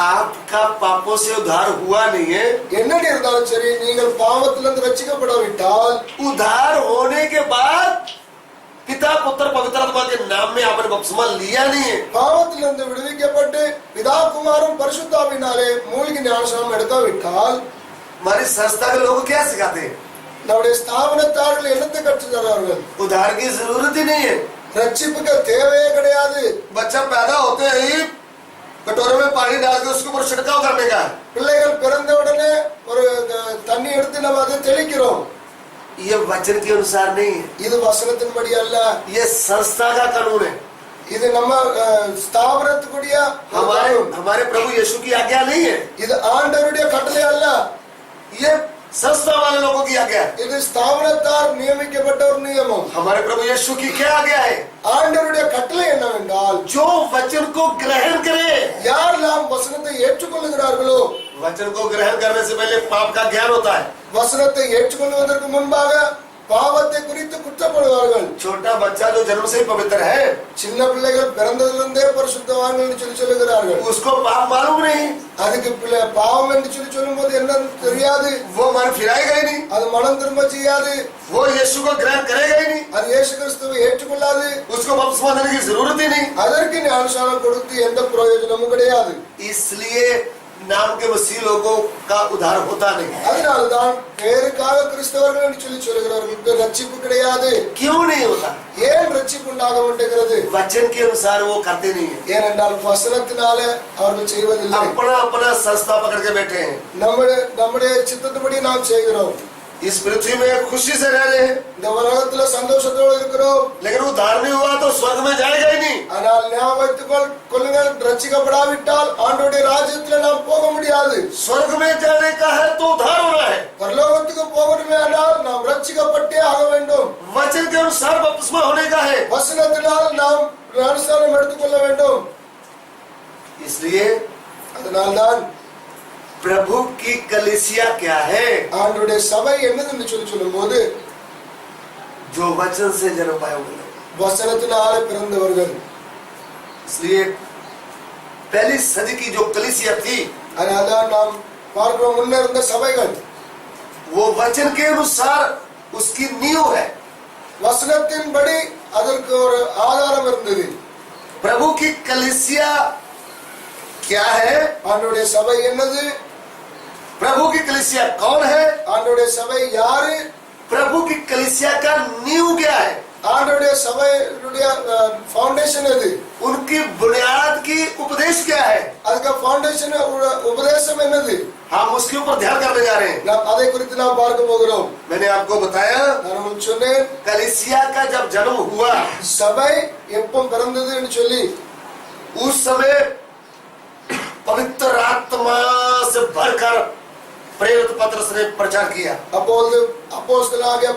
आपका पापों से उद्धार हुआ नहीं है, என்னடி இருந்தாலும் சரி நீங்கள் பாவத்திலிருந்து ரட்சிக்கப்படாவிட்டால் उद्धार होने के बाद पिता पुत्र पवित्र आत्मा के नाम में आपने बपतिस्मा लिया नहीं है। பாவத்திலிருந்து விடுவிக்கப்பட்டு பிதா குமாரன் பரிசுத்தாவினாலே மூழ்கி ஞானஸ்நானம் எடுக்காவிட்டால் हमारी संस्था के लोग क्या सिखाते हैं? நம்முடைய ஸ்தாபனத்தார்கள் என்னத்தை கற்றுத் தருவார்கள்? उद्धार की जरूरत ही नहीं है। ரட்சிப்புக்கு தேவையே கிடையாது. बच्चा पैदा होते ही कटोरे में पानी डाल के उसके ऊपर छिड़काव करने का। பிள்ளைகள் பிறந்த உடனே ஒரு தண்ணி எடுத்து நம்ம அதை தெளிக்கிறோம். ये वचन के अनुसार नहीं है, இது வசனத்தின்படி அல்ல. ये संस्था का कानून है। இது நம்ம ஸ்தாபனத்துக்குரிய हमारे प्रभु यीशु की आज्ञा नहीं है, இது ஆண்டவருடைய கட்டளை அல்ல. ये संस्था वाले लोगों की आज्ञा है। இது ஸ்தாபனத்தார் நியமிக்கப்பட்ட ஒரு நியமம். हमारे प्रभु यीशु की क्या आज्ञा है? ஆண்டவருடைய கட்டளை என்னவென்றால் जो वचन को ग्रहण करे, யாரெல்லாம் வசனத்தை ஏற்றுக்கொள்கிறார்களோ, वचन को ग्रहण करने से पहले पाप का ज्ञान होता है। வசனத்தை ஏற்றுக்கொள்வதற்கு முன்பாக பாவத்தை குறித்து குற்றப்படுவார்கள். छोटा बच्चा जो जन्म से ही पवित्र है, சின்ன பிள்ளைகள் பிறந்ததிலிருந்தே பரிசுத்தவான்கள் என்று சொல்லி சொல்லுகிறார்கள். उसको पाप मालूम नहीं, அதுக்கு பாவம் என்று சொல்லி சொல்லும் போது என்ன தெரியாது, वो मन फिराएगा ही नहीं, அது மனம் திரும்ப செய்யாது, वो यीशु को ग्रहण करेगा ही नहीं, அது இயேசு கிறிஸ்துவை ஏற்றுக்கொள்ளாது, उसको बपतिस्मा देने की जरूरत ही नहीं। அதற்கு ஞானஸ்நானம் கொடுத்து எந்த பிரயோஜனமும் கிடையாது. इसलिए नाम के मसीह लोगों का उद्धार होता नहीं। அதனால்தான் பேருக்காக கிறிஸ்தவர்கள் என்று சொல்லி சொல்லுகிறவர்களுக்கு ரட்சிப்பு கிடையாது. क्यों नहीं होता? ஏன் ரட்சிப்பு உண்டாக மாட்டேங்கிறது? वचन के अनुसार वो करते नहीं है, ஏனென்றால் வசனத்தினால அவர்கள் செய்வதில்லை. अपना अपना संस्था पकड़ के बैठे हैं। நம்முடைய சித்தத்துப்படி நாம் செய்கிறோம். इस पृथ्वी में खुशी से रह रहे हैं, இந்த உலகத்துல சந்தோஷத்தோடு இருக்கிறோம். लेकिन उद्धार नहीं हुआ तो स्वर्ग में जाएगा ही नहीं। ஆனால் ஞாபகம் வைத்துக் கொள்ளுங்கள், ரட்சிக்கப்படாவிட்டால் ஆண்டவருடைய ராஜ்யத்துல நாம் போக முடியாது. स्वर्ग में जाने का है तो उद्धार होना है, பரலோகத்துக்கு போகணுமே ஆனால் நாம் ரட்சிக்கப்பட்டே ஆக வேண்டும். वचन के अनुसार बपतिस्मा होने का है। வசனத்தினால் நாம் ஞானஸ்நானம் எடுத்துக்கொள்ள வேண்டும். इसलिए அதனால்தான் प्रभु की कलीसिया क्या है? ஆண்டவருடைய சபை என்னது என்று சொல்லும் போது जो वचन से जन्म पाए हुए लोग। வசனத்தினாலே பிறந்தவர்கள். इसलिए पहली सदी की जो कलीसिया थी, அதனால்தான் நாம் பார்க்கிறோம் முன்ன இருந்த சபைகள் वो वचन के अनुसार उसकी नींव है। வசனத்தின்படி அதற்கு ஒரு ஆதாரம் இருந்தது. प्रभु की कलीसिया क्या है? ஆண்டவருடைய சபை என்னது? प्रभु की कलीसिया कौन है? ஆண்டவருடைய சபை யாரு? प्रभु की कलीसिया का नींव क्या है? ஆண்டவருடைய சபையுடைய ஃபவுண்டேஷன் எது? उनकी बुनियाद की उपदेश क्या है? அதுக்கு ஃபவுண்டேஷன் உபதேசம் என்னது? हम उसके ऊपर ध्यान करने जा रहे हैं। நாம் அதை குறித்து நாம் பார்க்க போகிறோம். मैंने आपको बताया நான் உங்களுக்கு சொன்னேன், कलीसिया का जब जन्म हुआ, சபை எப்போ பிறந்தது என்று சொல்லி उस समय पवित्र आत्मा से भरकर प्रेरित पत्रस ने प्रचार किया। அப்பொழுது அப்போஸ்தலனாகிய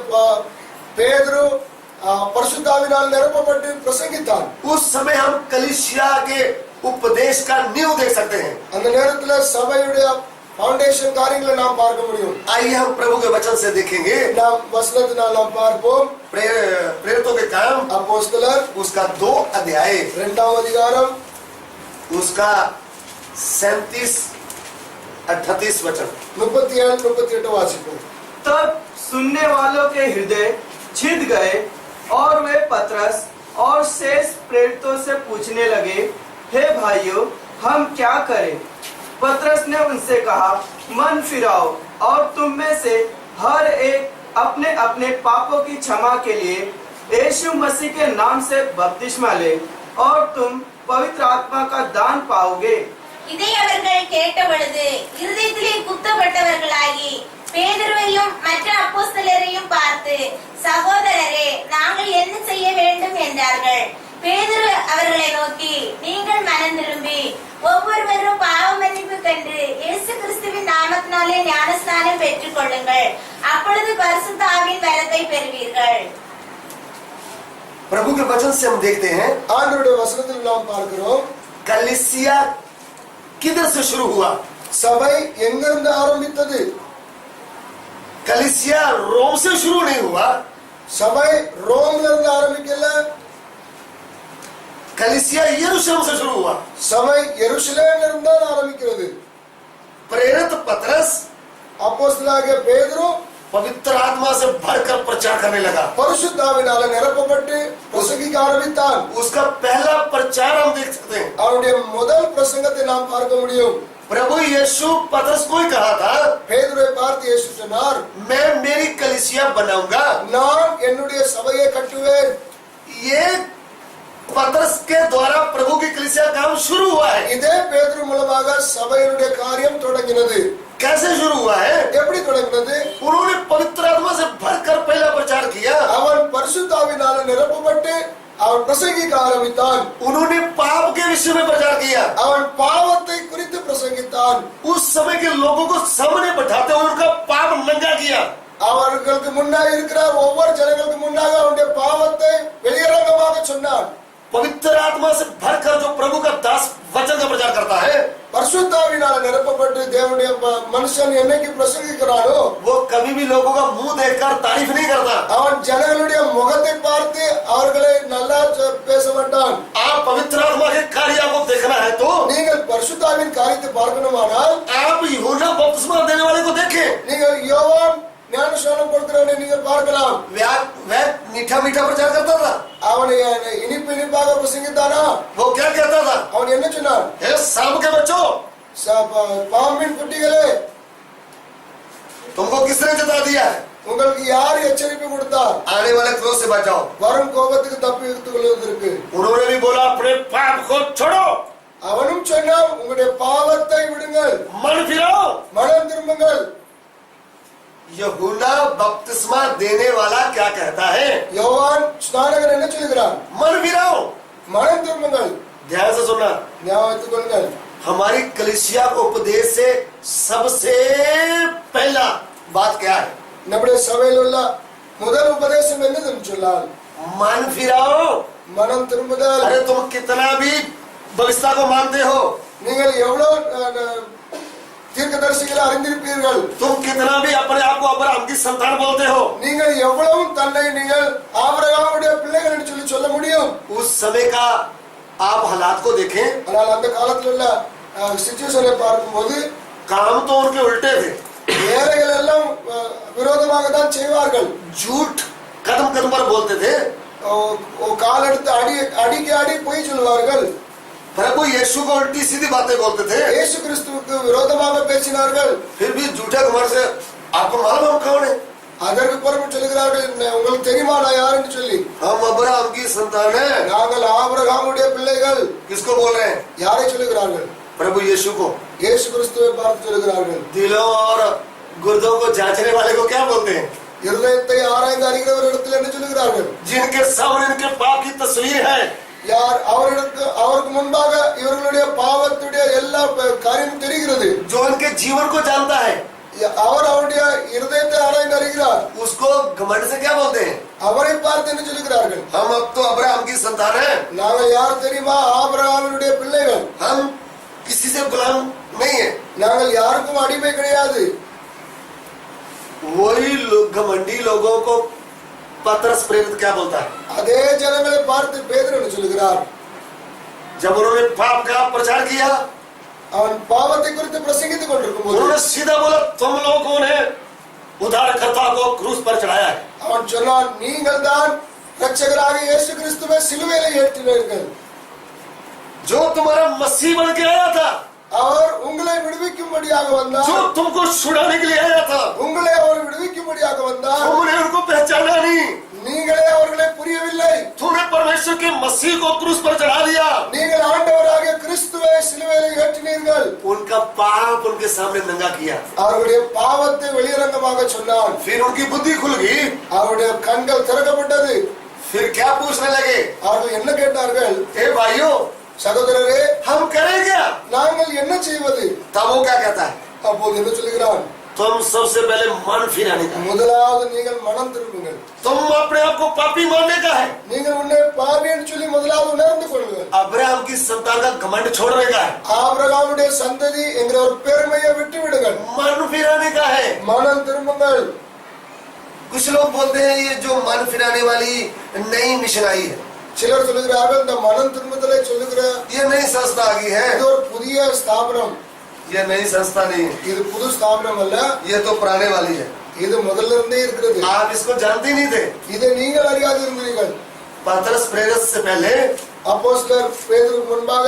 பேதுரு பரிசுத்தாவினால் நிரப்பப்பட்டு பிரசங்கித்தான். उस समय हम कलीसिया के उपदेश का नींव देख सकते हैं। அந்த நேரத்துல சபையுடைய ஃபவுண்டேஷன் காரியங்களை நாம் பார்க்க முடியும். आइए हम प्रभु के वचन से देखेंगे। நாம் வசனத்தினால் நாம் பார்ப்போம். प्रेरितों के काम அப்போஸ்தலர் उसका 2 अध्याय, 2 அதிகாரம் उसका 37-38 वचन। 37-38 वाचिपों। तब सुनने वालों के हृदय छिद गए और वे पतरस और शेष प्रेरितों से पूछने लगे, हे भाइयों, हम क्या करें? पतरस ने उनसे कहा, मन फिराओ और तुम में से हर एक अपने अपने पापों की क्षमा के लिए यीशु मसीह के नाम से बपतिस्मा ले और तुम पवित्र आत्मा का दान पाओगे। இதை அவர்கள் கேட்ட பொழுது இருதயத்திலே குத்தப்பட்டவர்களாகி பேதுருவையும் மற்ற அப்போஸ்தலரையும் பார்த்து, சகோதரரே, நாங்கள் என்ன செய்ய வேண்டும் என்றார்கள். பேதுரு அவர்களை நோக்கி, நீங்கள் மனம் திரும்பி ஒவ்வொருவரும் பாவ மன்னிப்பு கண்டு இயேசு கிறிஸ்துவின் நாமத்தினாலே ஞானஸ்நானம் பெற்றுக் கொள்ளுங்கள், அப்பொழுது பரிசுத்த ஆவியின் வரத்தை பெறுவீர்கள். प्रभु के वचन से हम देखते हैं ஆண்டவருடைய வசனத்தில் நாம் பார்க்கிறோம், कलीसिया किधर से शुरू हुआ? சபை எங்கிருந்து ஆரம்பித்தது? कलीसिया रोम से शुरू नहीं हुआ, சபை ரோம்ல இருந்து ஆரம்பிக்கல. कलीसिया यरूशलेम से शुरू हुआ। சபை எருசலேமில் இருந்தால் ஆரம்பிக்கிறது. प्रेरित पतरस அப்போஸ்தலனாகிய பேதுரு पवित्र आत्मा से भरकर प्रचार करने लगा। பரிசுத்தாவினால நிரப்பப்பட்டு பிரசங்கிக்க ஆரம்பித்தான். उसका पहला प्रचार हम देख सकते हैं। அவருடைய முதல் பிரசங்கத்தை நாம் பார்க்க முடியும். प्रभु यीशु पतरस को ही कहा था, பேதுருவை பார்த்து இயேசு சொன்னார், मैं मेरी कलीसिया बनाऊंगा। நான் என்னுடைய சபையை கட்டுவேன். ये पतरस के द्वारा प्रभु की कलीसिया काम शुरू हुआ है। இதே பேதுரு மூலமாக சபையினுடைய காரியம் தொடங்கினது. कैसे शुरू हुआ है? எப்படி தொடங்கினது? उन्होंने पवित्र आत्मा से भरकर पहला प्रचार किया। அவன் பரிசுத்தாவினால நிரப்பப்பட்டு அவன் பிரசங்கிக்க ஆரம்பித்தான். उन्होंने पाप के विषय में प्रचार किया। அவன் பாவத்தை குறித்து பிரசங்கித்தான். उस समय के लोगों को सामने बैठाते हुए उनका पाप नंगा किया। அவர்களுக்கு முன்னாக இருக்கிற ஒவ்வொரு ஜனங்களுக்கு முன்னாக அவனுடைய பாவத்தை வெளியரங்கமாக சொன்னான். पवित्र आत्मा से भरकर जो प्रभु का दास वचन का प्रचार करता है, பரிசுத்தாவினால நிரப்பப்பட்டு தேவனுடைய மனுஷன் என்னைக்கு பிரசங்கிக்கிறானோ वो कभी भी लोगों का मुंह देखकर तारीफ नहीं करता। அவன் ஜனங்களுடைய முகத்தை பார்த்து அவர்களை நல்லா பேச மாட்டான். आप पवित्र आत्मा के कार्य को देखना है तो நீங்கள் பரிசுத்தாவின் காரியத்தை பார்க்கணுமானால் आप यूहन्ना बपतिस्मा देने वाले को देखें। நீங்கள் யோவான் ஞானஸ்நானம் கொடுக்கிறவனை நீங்கள் பார்க்கலாம். वह मीठा मीठा प्रचार करता था। அவனை இனிப்பு இனிப்பாக பிரசங்கித்தானா? वो क्या कहता था? அவன் என்ன சொன்னான்? हे सांप के बच्चों, பாம்பின் குட்டிகளே, तुमको किसने जता दिया है? உங்களுக்கு யார் எச்சரிப்பு கொடுத்தார்? आने वाले क्रोध से बचाओ। வரும் கோபத்துக்கு தப்பித்துக் கொள்வதற்கு. उन्होंने भी बोला अपने पाप को छोड़ो, அவனும் சொன்னான், உங்களுடைய பாவத்தை விடுங்கள், मन फिराओ। மனம் திரும்புங்கள். यूहन्ना बपतिस्मा देने वाला क्या कहता है? யோவான் ஸ்நானகர் என்ன சொல்கிறான்? मन फिराओ। மனம் திரும்புங்கள். ध्यान से सुनना, ஞாபகம் வைத்துக் கொள்ளுங்கள். हमारी कलीसिया को उपदेश से सबसे पहला बात क्या है? நம்முடைய சபையில் உள்ள முதல் உபதேசம் என்னதுன்னு சொன்னால் मन फिराओ। மனம் திரும்புதல். अरे तुम कितना भी भविष्यता को मानते हो, நீங்கள் எவ்வளவு தீர்க்கதரிசிகளை அறிந்திருப்பீர்கள், तुम कितना भी अपने आप को अब्राहम की संतान बोलते हो, நீங்கள் எவ்வளவு தன்னை நீங்கள் ஆபிரகாமுடைய பிள்ளைகள் என்று சொல்ல முடியும். उस समय का आप हालात को देखें, ஆனால் அந்த காலத்தில் உள்ள சிச்சுவேஷனை பார்க்கும்போது काम तो उनके उल्टे थे। ஏழைகள் எல்லாம் விரோதமாக தான் செய்வார்கள். झूठ कदम कदम पर बोलते थे। கால் எடுத்து அடிக்கு அடி பொய் சொல்வார்கள். प्रभु यीशु को उल्टी सीधी बातें बोलते थे। இயேசு கிறிஸ்துவுக்கு விரோதமாக பேசினார்கள். फिर भी झूठे घमंड से आपको मालूम हम कौन है? அதற்கு பிறகு சொல்லுகிறார்கள், உங்களுக்கு தெரியுமா நான் யார் என்று சொல்லி. हम अब्राहम की संतान हैं। நாங்கள் ஆபிரகாமுடைய பிள்ளைகள். किसको बोल रहे हैं? யாரை சொல்லுகிறார்கள்? प्रभु यीशु को। இயேசு கிறிஸ்துவை பார்த்து சொல்லுகிறார்கள். दिलों और गुर्दों को जांचने वाले को क्या बोलते हैं? இருதயத்தை ஆராய்ந்து அறிகிறவர் இடத்தில் என்ன சொல்லுகிறார்கள்? जिनके सामने इनके पाप की तस्वीर है। யார் அவருக்கு முன்பாக இவர்களுடைய பாவத்துடைய எல்லா காரியம் தெரிகிறது. जो इनके जीवन को जानता है, அவர் அவருடைய இருதயத்தை ஆராய்ந்து அறிகிறார். उसको घमंड से क्या बोलते हैं? அவரை பார்த்து என்ன சொல்லுகிறார்கள்? हम अब तो अब्राहम की संतान हैं। நாங்கள் யார் தெரியுமா? ஆபிரகாமினுடைய பிள்ளைகள். हम किसी से गुलाम नहीं है। நாங்கள் யாருக்கும் அடிமை கிடையாது. वही घमंडी लोगों को पतरस प्रेरित क्या बोलता है? அதே ஜனங்களை பார்த்து பேதுரு என்ன சொல்லுகிறார்? जब उन्होंने पाप का प्रचार किया, அவன் பாவத்தை குறித்து பிரசங்கித்துக் கொண்டிருக்கும் போது उन्होंने सीधा बोला तुम लोगों ने उद्धारकर्ता को क्रूस पर चढ़ाया है। அவன் சொன்னான், நீங்கள் தான் இரட்சகராக இயேசு கிறிஸ்துவை சிலுவையிலே ஏற்றினீர்கள். जो तुम्हारा मसीह बन के आया था, அவர் உங்களை விடுவிக்கும்படியாக வந்தார். जो तुमको छुड़ाने के लिए आया था, உங்களை அவர் விடுவிக்கும்படியாக வந்தார். तुमने उनको पहचाना नहीं। நீங்களே அவர்களை புரியவில்லை. तुमने परमेश्वर के मसीह को क्रूस पर चढ़ा दिया। நீங்கள் ஆண்டவராகிய கிறிஸ்துவை சிலுவையிலே ஏற்றினீர்கள். उनका पाप उनके सामने नंगा किया। அவருடைய பாவத்தை வெளியரங்கமாக சொன்னான். फिर उनकी बुद्धि खुल गई। அவருடைய கண்கள் திறக்கப்பட்டது. फिर क्या पूछने लगे? அவர்கள் என்ன கேட்டார்கள்? ए भाइयों, சகோதரரே, हम करें क्या? நாங்கள் என்ன செய்வது? तब वो क्या कहता है? அப்போது என்ன சொல்லுகிறான்? तुम सबसे पहले मन फिराने का, முதலாவது நீங்கள் மனம் திரும்புங்கள். तुम अपने आप को पापी मानने का है। நீங்கள் உன்னை பாவி என்று சொல்லி முதலாவது உணர்ந்து கொள்ளுங்கள். अब्राहम की संतान का घमंड छोड़ने का है। ஆபிரகாமுடைய சந்ததி என்கிற ஒரு பெருமையை விட்டு விடுங்கள். मन फिराने का है। மனம் திரும்புங்கள். कुछ लोग बोलते हैं ये जो मन फिराने वाली नई मिशन आई है। சிலர் சொல்லுகிறார்கள் இந்த மனம் திரும்புதலை சொல்லுகிற ये नई संस्था आ गई है, இது ஒரு புதிய ஸ்தாபனம். ये नई संस्था नहीं है, இது புது ஸ்தாபனம் அல்ல, ये तो पुराने वाली है। இது முதல்ல இருந்தே இருக்கிறது. आप इसको जानते ही नहीं थे। இதை நீங்கள் அறியாது இருந்தீர்கள். पतरस प्रेरित से पहले அப்போஸ்தலர் பேதுருக்கு முன்பாக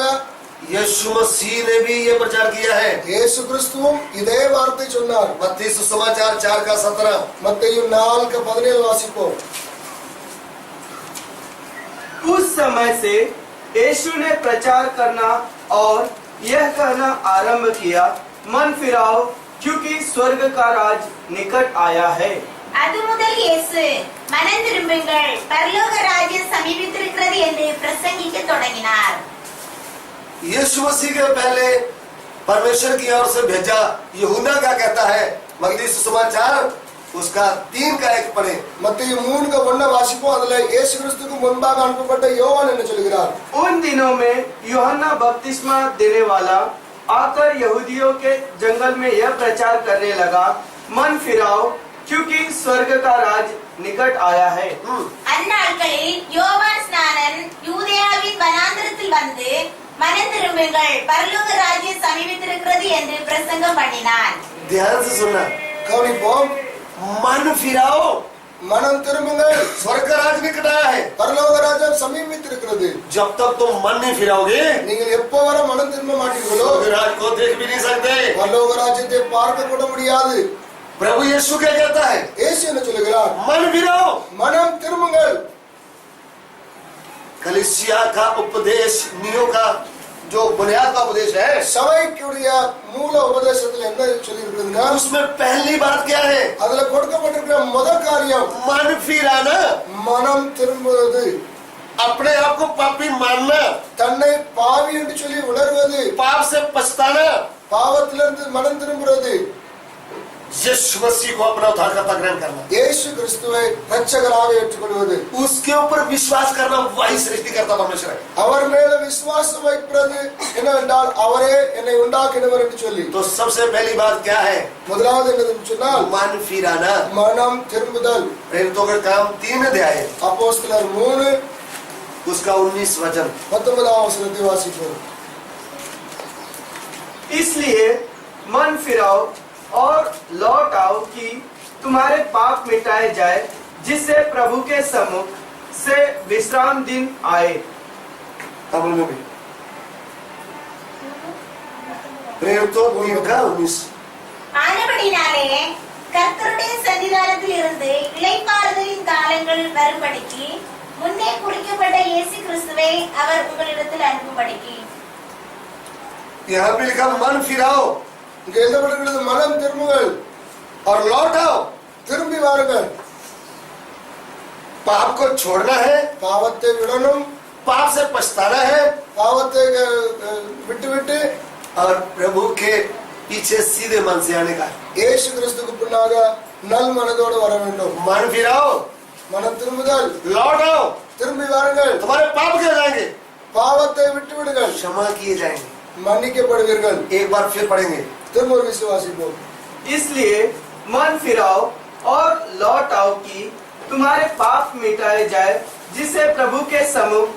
यीशु मसीह ने भी ये प्रचार किया है। இயேசு கிறிஸ்துவும் இதே வார்த்தை சொன்னார். मत्ती सुसमाचार 4:17। மத்தேயு 4:17 வாசிப்போம். उस समय से यीशु ने प्रचार करना और यह कहना आरंभ किया, मन फिराओ क्योंकि स्वर्ग का राज निकट आया है। அது முதல் இயேசு மனம் திரும்புங்கள், பரலோக ராஜ்யம் சமீபித்திருக்கிறது என்று பிரசங்கிக்க தொடங்கினார். यीशु मसीह के पहले परमेश्वर की ओर से भेजा यूहन्ना क्या कहता है? मत्ती सुसमाचार उसका 3:1 पढ़े। மத்தேயு 3:1 வாசிப்போம். அதுல இயேசு கிறிஸ்துவுக்கு முன்பாக அனுப்பப்பட்ட யோவான் என்ன சொல்கிறார்? उन दिनों में यूहन्ना बपतिस्मा देने वाला आकर यहूदियों के जंगल में यह प्रचार करने लगा, मन फिराओ क्योंकि स्वर्ग का राज निकट आया है। அந்நாட்களில் யோவான் ஸ்நானன் யூதேயாவின் வனாந்தரத்தில் வந்து மனம் திரும்புங்கள், பரலோக ராஜ்யம் சமீபித்திருக்கிறது என்று பிரசங்கம் பண்ணினான். ध्यान से सुनना, கவனிப்போம். मन फिराओ, மனம் திரும்புங்கள், स्वर्ग का राज निकट आया है। பரலோக ராஜ்யம் சமீபித்திருக்கிறது. जब तक तुम मन नहीं फिराओगे, நீங்கள் எப்போ வரை மனம் திரும்ப மாட்டீர்களோ स्वर्ग राज को देख भी नहीं सकते। பரலோக ராஜ்யத்தை பார்க்க கூட முடியாது. प्रभु यीशु क्या कहता है? இயேசு என்ன சொல்கிறார்? मन फिराओ। மனம் திரும்புங்கள். कलीसिया का उपदेश, नियो का जो बुनियाद का उपदेश है, சபைக்குடைய மூல உபதேசத்துல என்ன சொல்லி இருக்குதுன்னா, उसमें पहली बात क्या है? அதுல கொடுக்கப்பட்டிருக்கிற முதல் காரியம் मन फिराना, மனம் திரும்புவது, अपने आप को पापी मानना, தன்னை பாவி என்று சொல்லி உணர்வது, पाप से पछताना, பாவத்திலிருந்து மனம் திரும்புறது, यीशु मसीह को अपना उद्धारकर्ता ग्रहण करना, இயேசு கிறிஸ்துவை இரட்சகராக ஏற்றுக்கொள்வது, उसके ऊपर विश्वास करना, वही सृष्टिकर्ता परमेश्वर है। அவர் மேல விசுவாசம் வைப்பது என்னவென்றால் அவரே என்னை உண்டாக்கினவர் என்று சொல்லி. तो सबसे पहली बात क्या है? முதலாவது என்னதுன்னு சொன்னால் मन फिराना। மனம் திரும்புதல். प्रेरितों का काम 3 अध्याय, அப்போஸ்தலர் 3 उसका 19 वचन। 19 வசனத்தை வாசிப்போம். इसलिए मन फिराओ और लौट आओ कि तुम्हारे पाप मिटाए जाए, जिससे प्रभु के सम्मुख से विश्राम दिन आए। तमिल में भी प्रेरितों 3:19। ஆனபடினாலே கர்த்தருடைய சன்னிதானத்தில் இருந்து இளைப்பாறுதலின் காலங்கள் வரும்படிக்கு முன்னே குறிக்கப்பட்ட இயேசு கிறிஸ்துவை அவர் உங்களிடத்தில் அனுப்பும்படிக்கு. यहाँ पे लिखा मन फिराओ இங்க எழுதப்பட்டிருக்கிறது மனம் திரும்புங்கள் और लौट आओ। திரும்பி வாருங்கள். पाप को छोड़ना है, பாவத்தை விடணும், पाप से पछताना है பாவத்தை விட்டு விட்டு और प्रभु के पीछे सीधे मन से आने का। இயேசு கிறிஸ்துவுக்கு பின்னாக நல் மனதோடு வர வேண்டும். मन फिराओ, மனம் திரும்புதல், लौट आओ, திரும்பி வாருங்கள், तुम्हारे पाप किए जाएंगे, பாவத்தை விட்டு விடுங்கள், क्षमा किए जाएंगे। மன்னிக்கப்படுவீர்கள். एक बार फिर पढ़ेंगे। திரும்ப ஒரு விசுவாசிப்போம். इसलिए मन फिराओ और लौट आओ कि तुम्हारे पाप मिटाए जाए, जिससे प्रभु के सम्मुख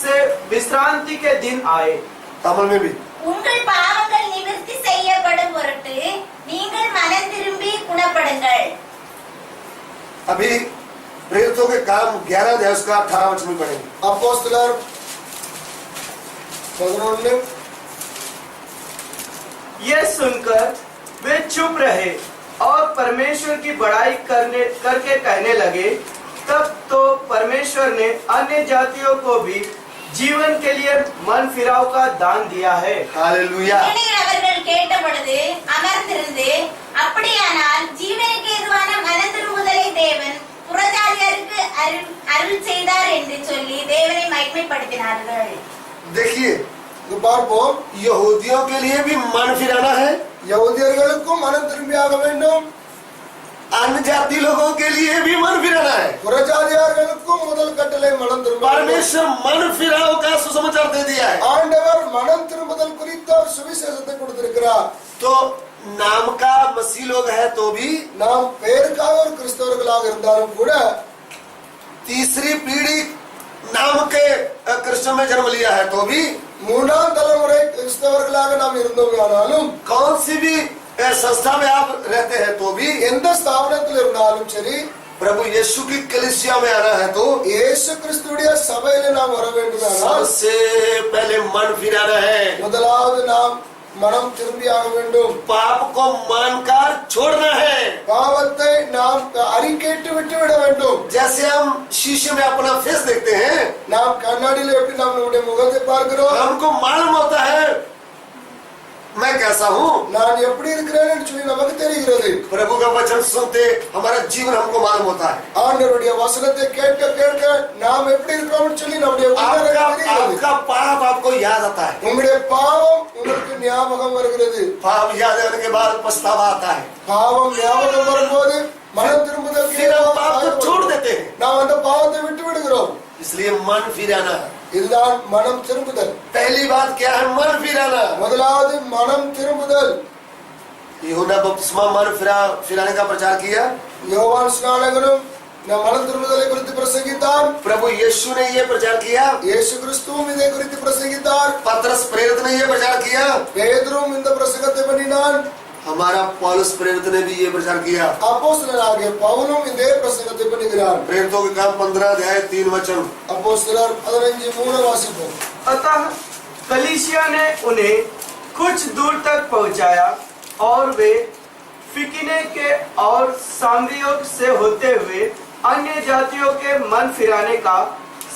से विश्रांति के दिन आए। तमिल में भी உங்கள் பாவங்கள் நிவர்த்தி செய்யப்படும் பொருட்டு நீங்கள் மனம் திரும்பி குணப்படுங்கள். अभी प्रेरितों के काम 11 अध्याय उसका 18 वचन में पढ़ेंगे। அப்போஸ்தலர் 11 यह सुनकर वे चुप रहे और परमेश्वर की बड़ाई करके कहने लगे, तब तो परमेश्वर ने अन्य जातियों को भी जीवन के लिए मन फिराव का दान दिया है। हालेलुया। இடையில் அவர்கள் கேட்ட பொழுது அமர்ந்திருந்து, அப்படியானால் ஜீவனுக்கு ஏதுவான மனம் திரும்புதலை தேவன் புறஜாதியாருக்கு அருள் செய்தார் என்று சொல்லி தேவனை மகிமைப்படுத்தினார்கள். देखिए, இது பார்ப்போம். यहूदियों के लिए भी मन फिराना है, யகூதியர்களுக்கும் மனம் திரும்பியாக வேண்டும், अन्य जाति लोगों के लिए भी मन फिराना है। புறஜாதியார்களுக்கும் முதல் கட்டளை மனம் திரும்ப. परमेश्वर मन फिराव का सुसमाचार दे दिया है। ஆண்டவர் மனம் திரும்புதல் குறித்த ஒரு சுவிசேஷத்தை கொடுத்திருக்கிறார். तो नाम का मसीह लोग है तो भी நாம் பெயருக்காக ஒரு கிறிஸ்தவர்களாக இருந்தாலும் கூட तीसरी पीढ़ी नाम के कृष्ण में जन्म लिया है तो भी, மூன்றாம் தலைமுறை கிறிஸ்தவர்களாக நாம் இருந்தோம் ஆனாலும், कौन सी भी संस्था में आप रहते हैं तो भी, எந்த ஸ்தாபனத்தில் இருந்தாலும் சரி, प्रभु यीशु की कलीसिया में आना है तो இயேசு கிறிஸ்துவுடைய சபையில நாம் வர வேண்டுமானால் सबसे पहले मन फिराना है, முதலாவது நாம் மனம் திரும்பியாக வேண்டும். पाप को मानकर छोड़ना है. பாவத்தை நாம் அறிக்கையிட்டு விட்டுவிட வேண்டும். जैसे हम शीशे में अपना फेस देखते हैं, நாம் கண்ணாடியில் எப்படி நாம் நம்முடைய முகத்தை பார்க்கிறோம், हमको मालूम होता है मैं कैसा हूँ. நான் எப்படி இருக்கிறேன் என்று சொல்லி நமக்கு தெரிகிறது. प्रभु का वचन सुनते हमारा जीवन हमको मालूम होता है. ஆண்டவருடைய வசனத்தை கேட்க கேட்க நாம் எப்படி இருக்கிறோம் சொல்லி நம்முடைய आपका पाप आपको याद आता है. உங்களுடைய பாவம் உங்களுக்கு ஞாபகம் வருகிறது. पाप याद आने के बाद पछतावा आता है. பாவம் ஞாபகம் வரும்போது மனம் திரும்புதல், फिर हम पाप को छोड़ देते हैं. நாம் அந்த பாவத்தை விட்டு விடுகிறோம். इसलिए मन फिराना, இதுதான் மனம் திரும்புதல். पहली बात क्या है? मन फिराना. முதலாவது மனம் திரும்புதல். यूहन्ना बपतिस्मा मन फिराने का प्रचार किया. யோவான் ஸ்நானகனும் மனம் திரும்புதலை குறித்து பிரசங்கித்தார். प्रभु यीशु ने ये प्रचार किया. இயேசு கிறிஸ்துவும் இதை குறித்து பிரசங்கித்தார். पतरस प्रेरित ने ये प्रचार किया. பேதுரும் இந்த பிரசங்கத்தை பண்ணினான். हमारा पौलुस प्रेरित ने भी ये प्रचार किया. அப்போஸ்தலனாகிய பவுலும் இதே பிரசங்கத்தை பண்ணுகிறார். प्रेरितों के काम 15 अध्याय 3 वचन. அப்போஸ்தலர் 15:3 வாசிப்போம். अतः कलीसिया ने उन्हें कुछ दूर तक पहुंचाया और वे फिकिने के और सामरियों से होते हुए अन्य जातियों के मन फिराने का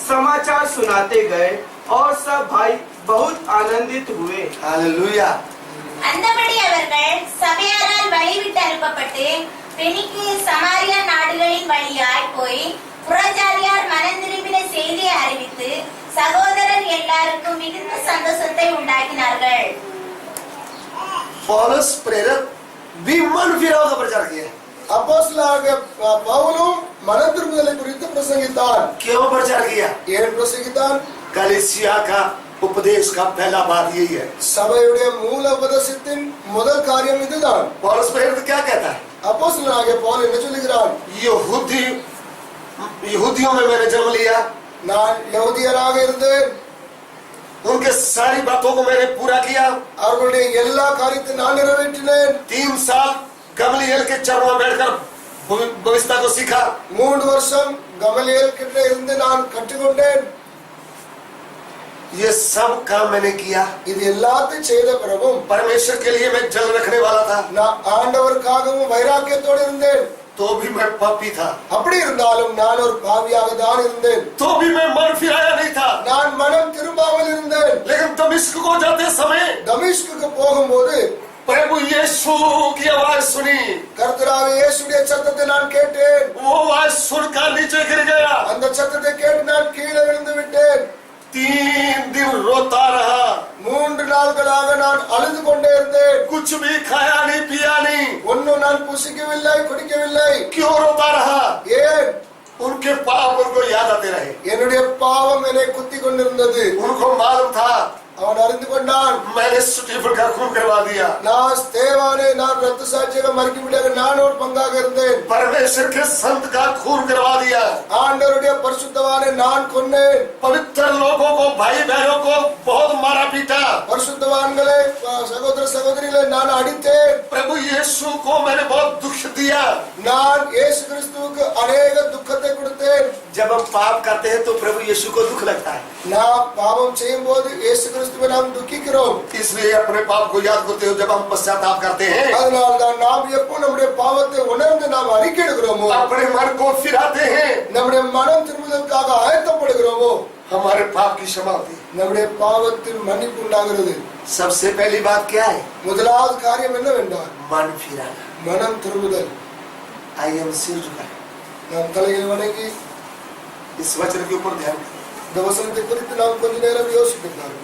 समाचार सुनाते गए और सब भाई बहुत आनंदित हुए. हालेलुया. அந்தபடி அவர்கள் சபையாரால் வழிவிட்டு அனுப்பப்பட்டு பெனிக்கு சமாரியா நாடுகளின் வழியாய் போய் புறஜாதியார் மனம் திரும்பின செய்தியை அறிவித்து சகோதரர் எல்லாருக்கும் மிகுந்த சந்தோஷத்தை உண்டாக்கினார்கள். पौलुस प्रेरित भी मन फिराव का प्रचार किया. அப்போஸ்தலனாகிய பவுலும் மனம் திரும்புதலை குறித்து பிரசங்கித்தார். क्यों प्रचार किया? ஏன் பிரசங்கித்தார்? कलीसिया का उपदेश का पहला बात यही है. சபையுடைய மூல உபதேசத்தின் முதல் காரியம் இதுதான். पौलुस प्रेरित क्या कहता है? அப்போஸ்தலனாகிய பவுல் என்ன சொல்கிறார்? यहूदियों में मैंने जन्म लिया, நான் யहूதியராக இருந்தேன், उनके सारी बातों को मैंने पूरा किया. அவர்களுடைய எல்லா காரியத்தையும் நான் நிறைவேற்றினேன். 3 साल गमलीएल के चरणों में बैठकर भविष्यता को सीखा. 3 வருஷம் கமலியேல் கிட்ட இருந்து நான் கற்றுக்கொண்டேன். ये सब काम मैंने किया. இது எல்லாத்தையும் செய்த பிறகும் परमेश्वर के लिए मैं जल रखने वाला था, நான் ஆண்டவருக்காகவும் வைராக்கியத்தோடு இருந்தேன். तो भी मैं पापी था. அப்படி இருந்தாலும் நான் ஒரு பாவியாக தான் இருந்தேன். तो भी मैं मन फिराया नहीं था. நான் மனம் திரும்பாமல் இருந்தேன். लेकिन दमिश्क को जाते समय தமஸ்குக்கு போகும்போது प्रभु यीशु की आवाज सुनी. கர்த்தராகிய இயேசுடைய சத்தத்தை நான் கேட்டேன். वो आवाज सुनकर नीचे गिर गया. அந்த சத்தத்தை கேட்டு நான் கீழே விழுந்து விட்டேன். 3 दिन रोता रहा. 3 நாட்களாக நான் அழுது கொண்டே இருந்தேன். कुछ भी खाया नहीं, पिया नहीं. ஒன்னும் நான் புசிக்கவில்லை, குடிக்கவில்லை. क्यों रोता रहा? ஏன்? उनके पाप उनको याद आते रहे. என்னுடைய பாவம் என்னை குத்தி கொண்டிருந்தது. उनको मालूम था அவன் அறிந்து கொண்டான். मैंने स्टीफन का खून करवा दिया. நான் ஸ்தேவானை நான் ரத்த சாட்சியாக மறிக்கும்படியாக நான் ஒரு பங்காக இருந்தேன். परमेश्वर के संत का खून करवा दिया. ஆண்டவருடைய பரிசுத்தவானை நான் கொன்னேன். पवित्र लोगों को, भाई बहनों को बहुत मारा पीटा. பரிசுத்தவான்களை, சகோதர சகோதரிகளை நான் அடித்தேன். प्रभु यीशु को मैंने बहुत दुख दिया. நான் இயேசு கிறிஸ்துவுக்கு अनेक दुखத்தை கொடுத்தேன். जब हम पाप करते हैं तो प्रभु यीशु को दुख लगता है. நாம் பாவம் செய்யும்போது இயேசு கிறிஸ்துவை நாம் துக்கிக்கிறோம். इसलिए अपने पाप को याद करते हो जब हम पश्चाताप करते हैं, அதனால்தான் நாம் எப்போ நம்முடைய பாவத்தை உணர்ந்து நாம் அறிக்கையிடுகிறோமோ, अपने मन को फिराते हैं, நம்முடைய மனம் திரும்புதலுக்காக ஆயத்தப்படுகிறோமோ, हमारे पाप की क्षमा होती है. நம்முடைய பாவத்தில் மன்னிப்பு உண்டாகிறது. सबसे पहली बात क्या है? முதலாவது காரியம் என்னவென்றால் मन फिराना. மனம் திரும்புதல். आई एम सिर झुकाए. நாம் தலையை வணங்கி इस वचन के ऊपर ध्यान दें. இந்த வசனத்தை குறித்து நாம் கொஞ்ச நேரம் யோசிக்கலாம்.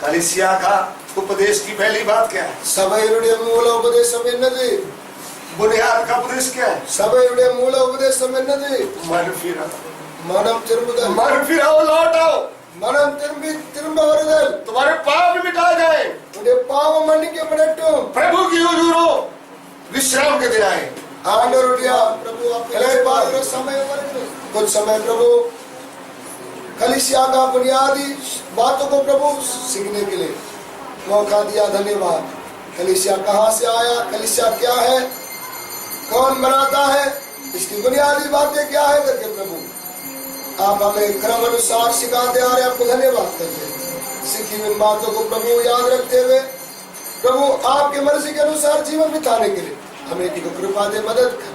कलीसिया का उपदेश की पहली बात क्या है? சபையினுடைய மூல உபதேசம் என்னது? बुनियाद का उपदेश क्या है? சபையினுடைய மூல உபதேசம் என்னது? मन फिराओ. மனம் திரும்புதல். मन फिराओ, लौट आओ. மனம் திரும்ப வருதல். तुम्हारे पाप मिटाए जाए. உன்னுடைய பாவம் மன்னிக்கப்படட்டும். प्रभु की हुजूरो विश्राम के दिन आए. ஆண்டவருடைய பிரபு இளைப்பாறுகிற சமயம் வருகிறது. कुछ समय प्रभु कलीसिया का बुनियादी बातों को प्रभु सीखने के लिए मौका दिया। धन्यवाद। कलीसिया कहाँ से आया, कलीसिया क्या है, कौन बनाता है, इसकी बुनियादी बातें क्या है करके प्रभु आप हमें क्रम अनुसार सिखाते आ रहे, आपको धन्यवाद करते हैं। सीखी हुई बातों को प्रभु याद रखते हुए प्रभु आपके मर्जी के अनुसार जीवन बिताने के लिए हमें की कृपा दे, मदद कर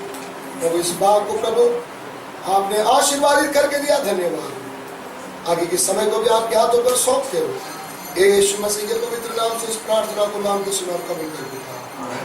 प्रभु। इस बात को प्रभु आपने आशीर्वादित करके दिया, धन्यवाद। आगे के समय को भी आपके हाथों पर सौंपते हो। यीशु मसीह के पवित्र नाम से इस प्रार्थना को मांगते सुना और कबूल कर देता।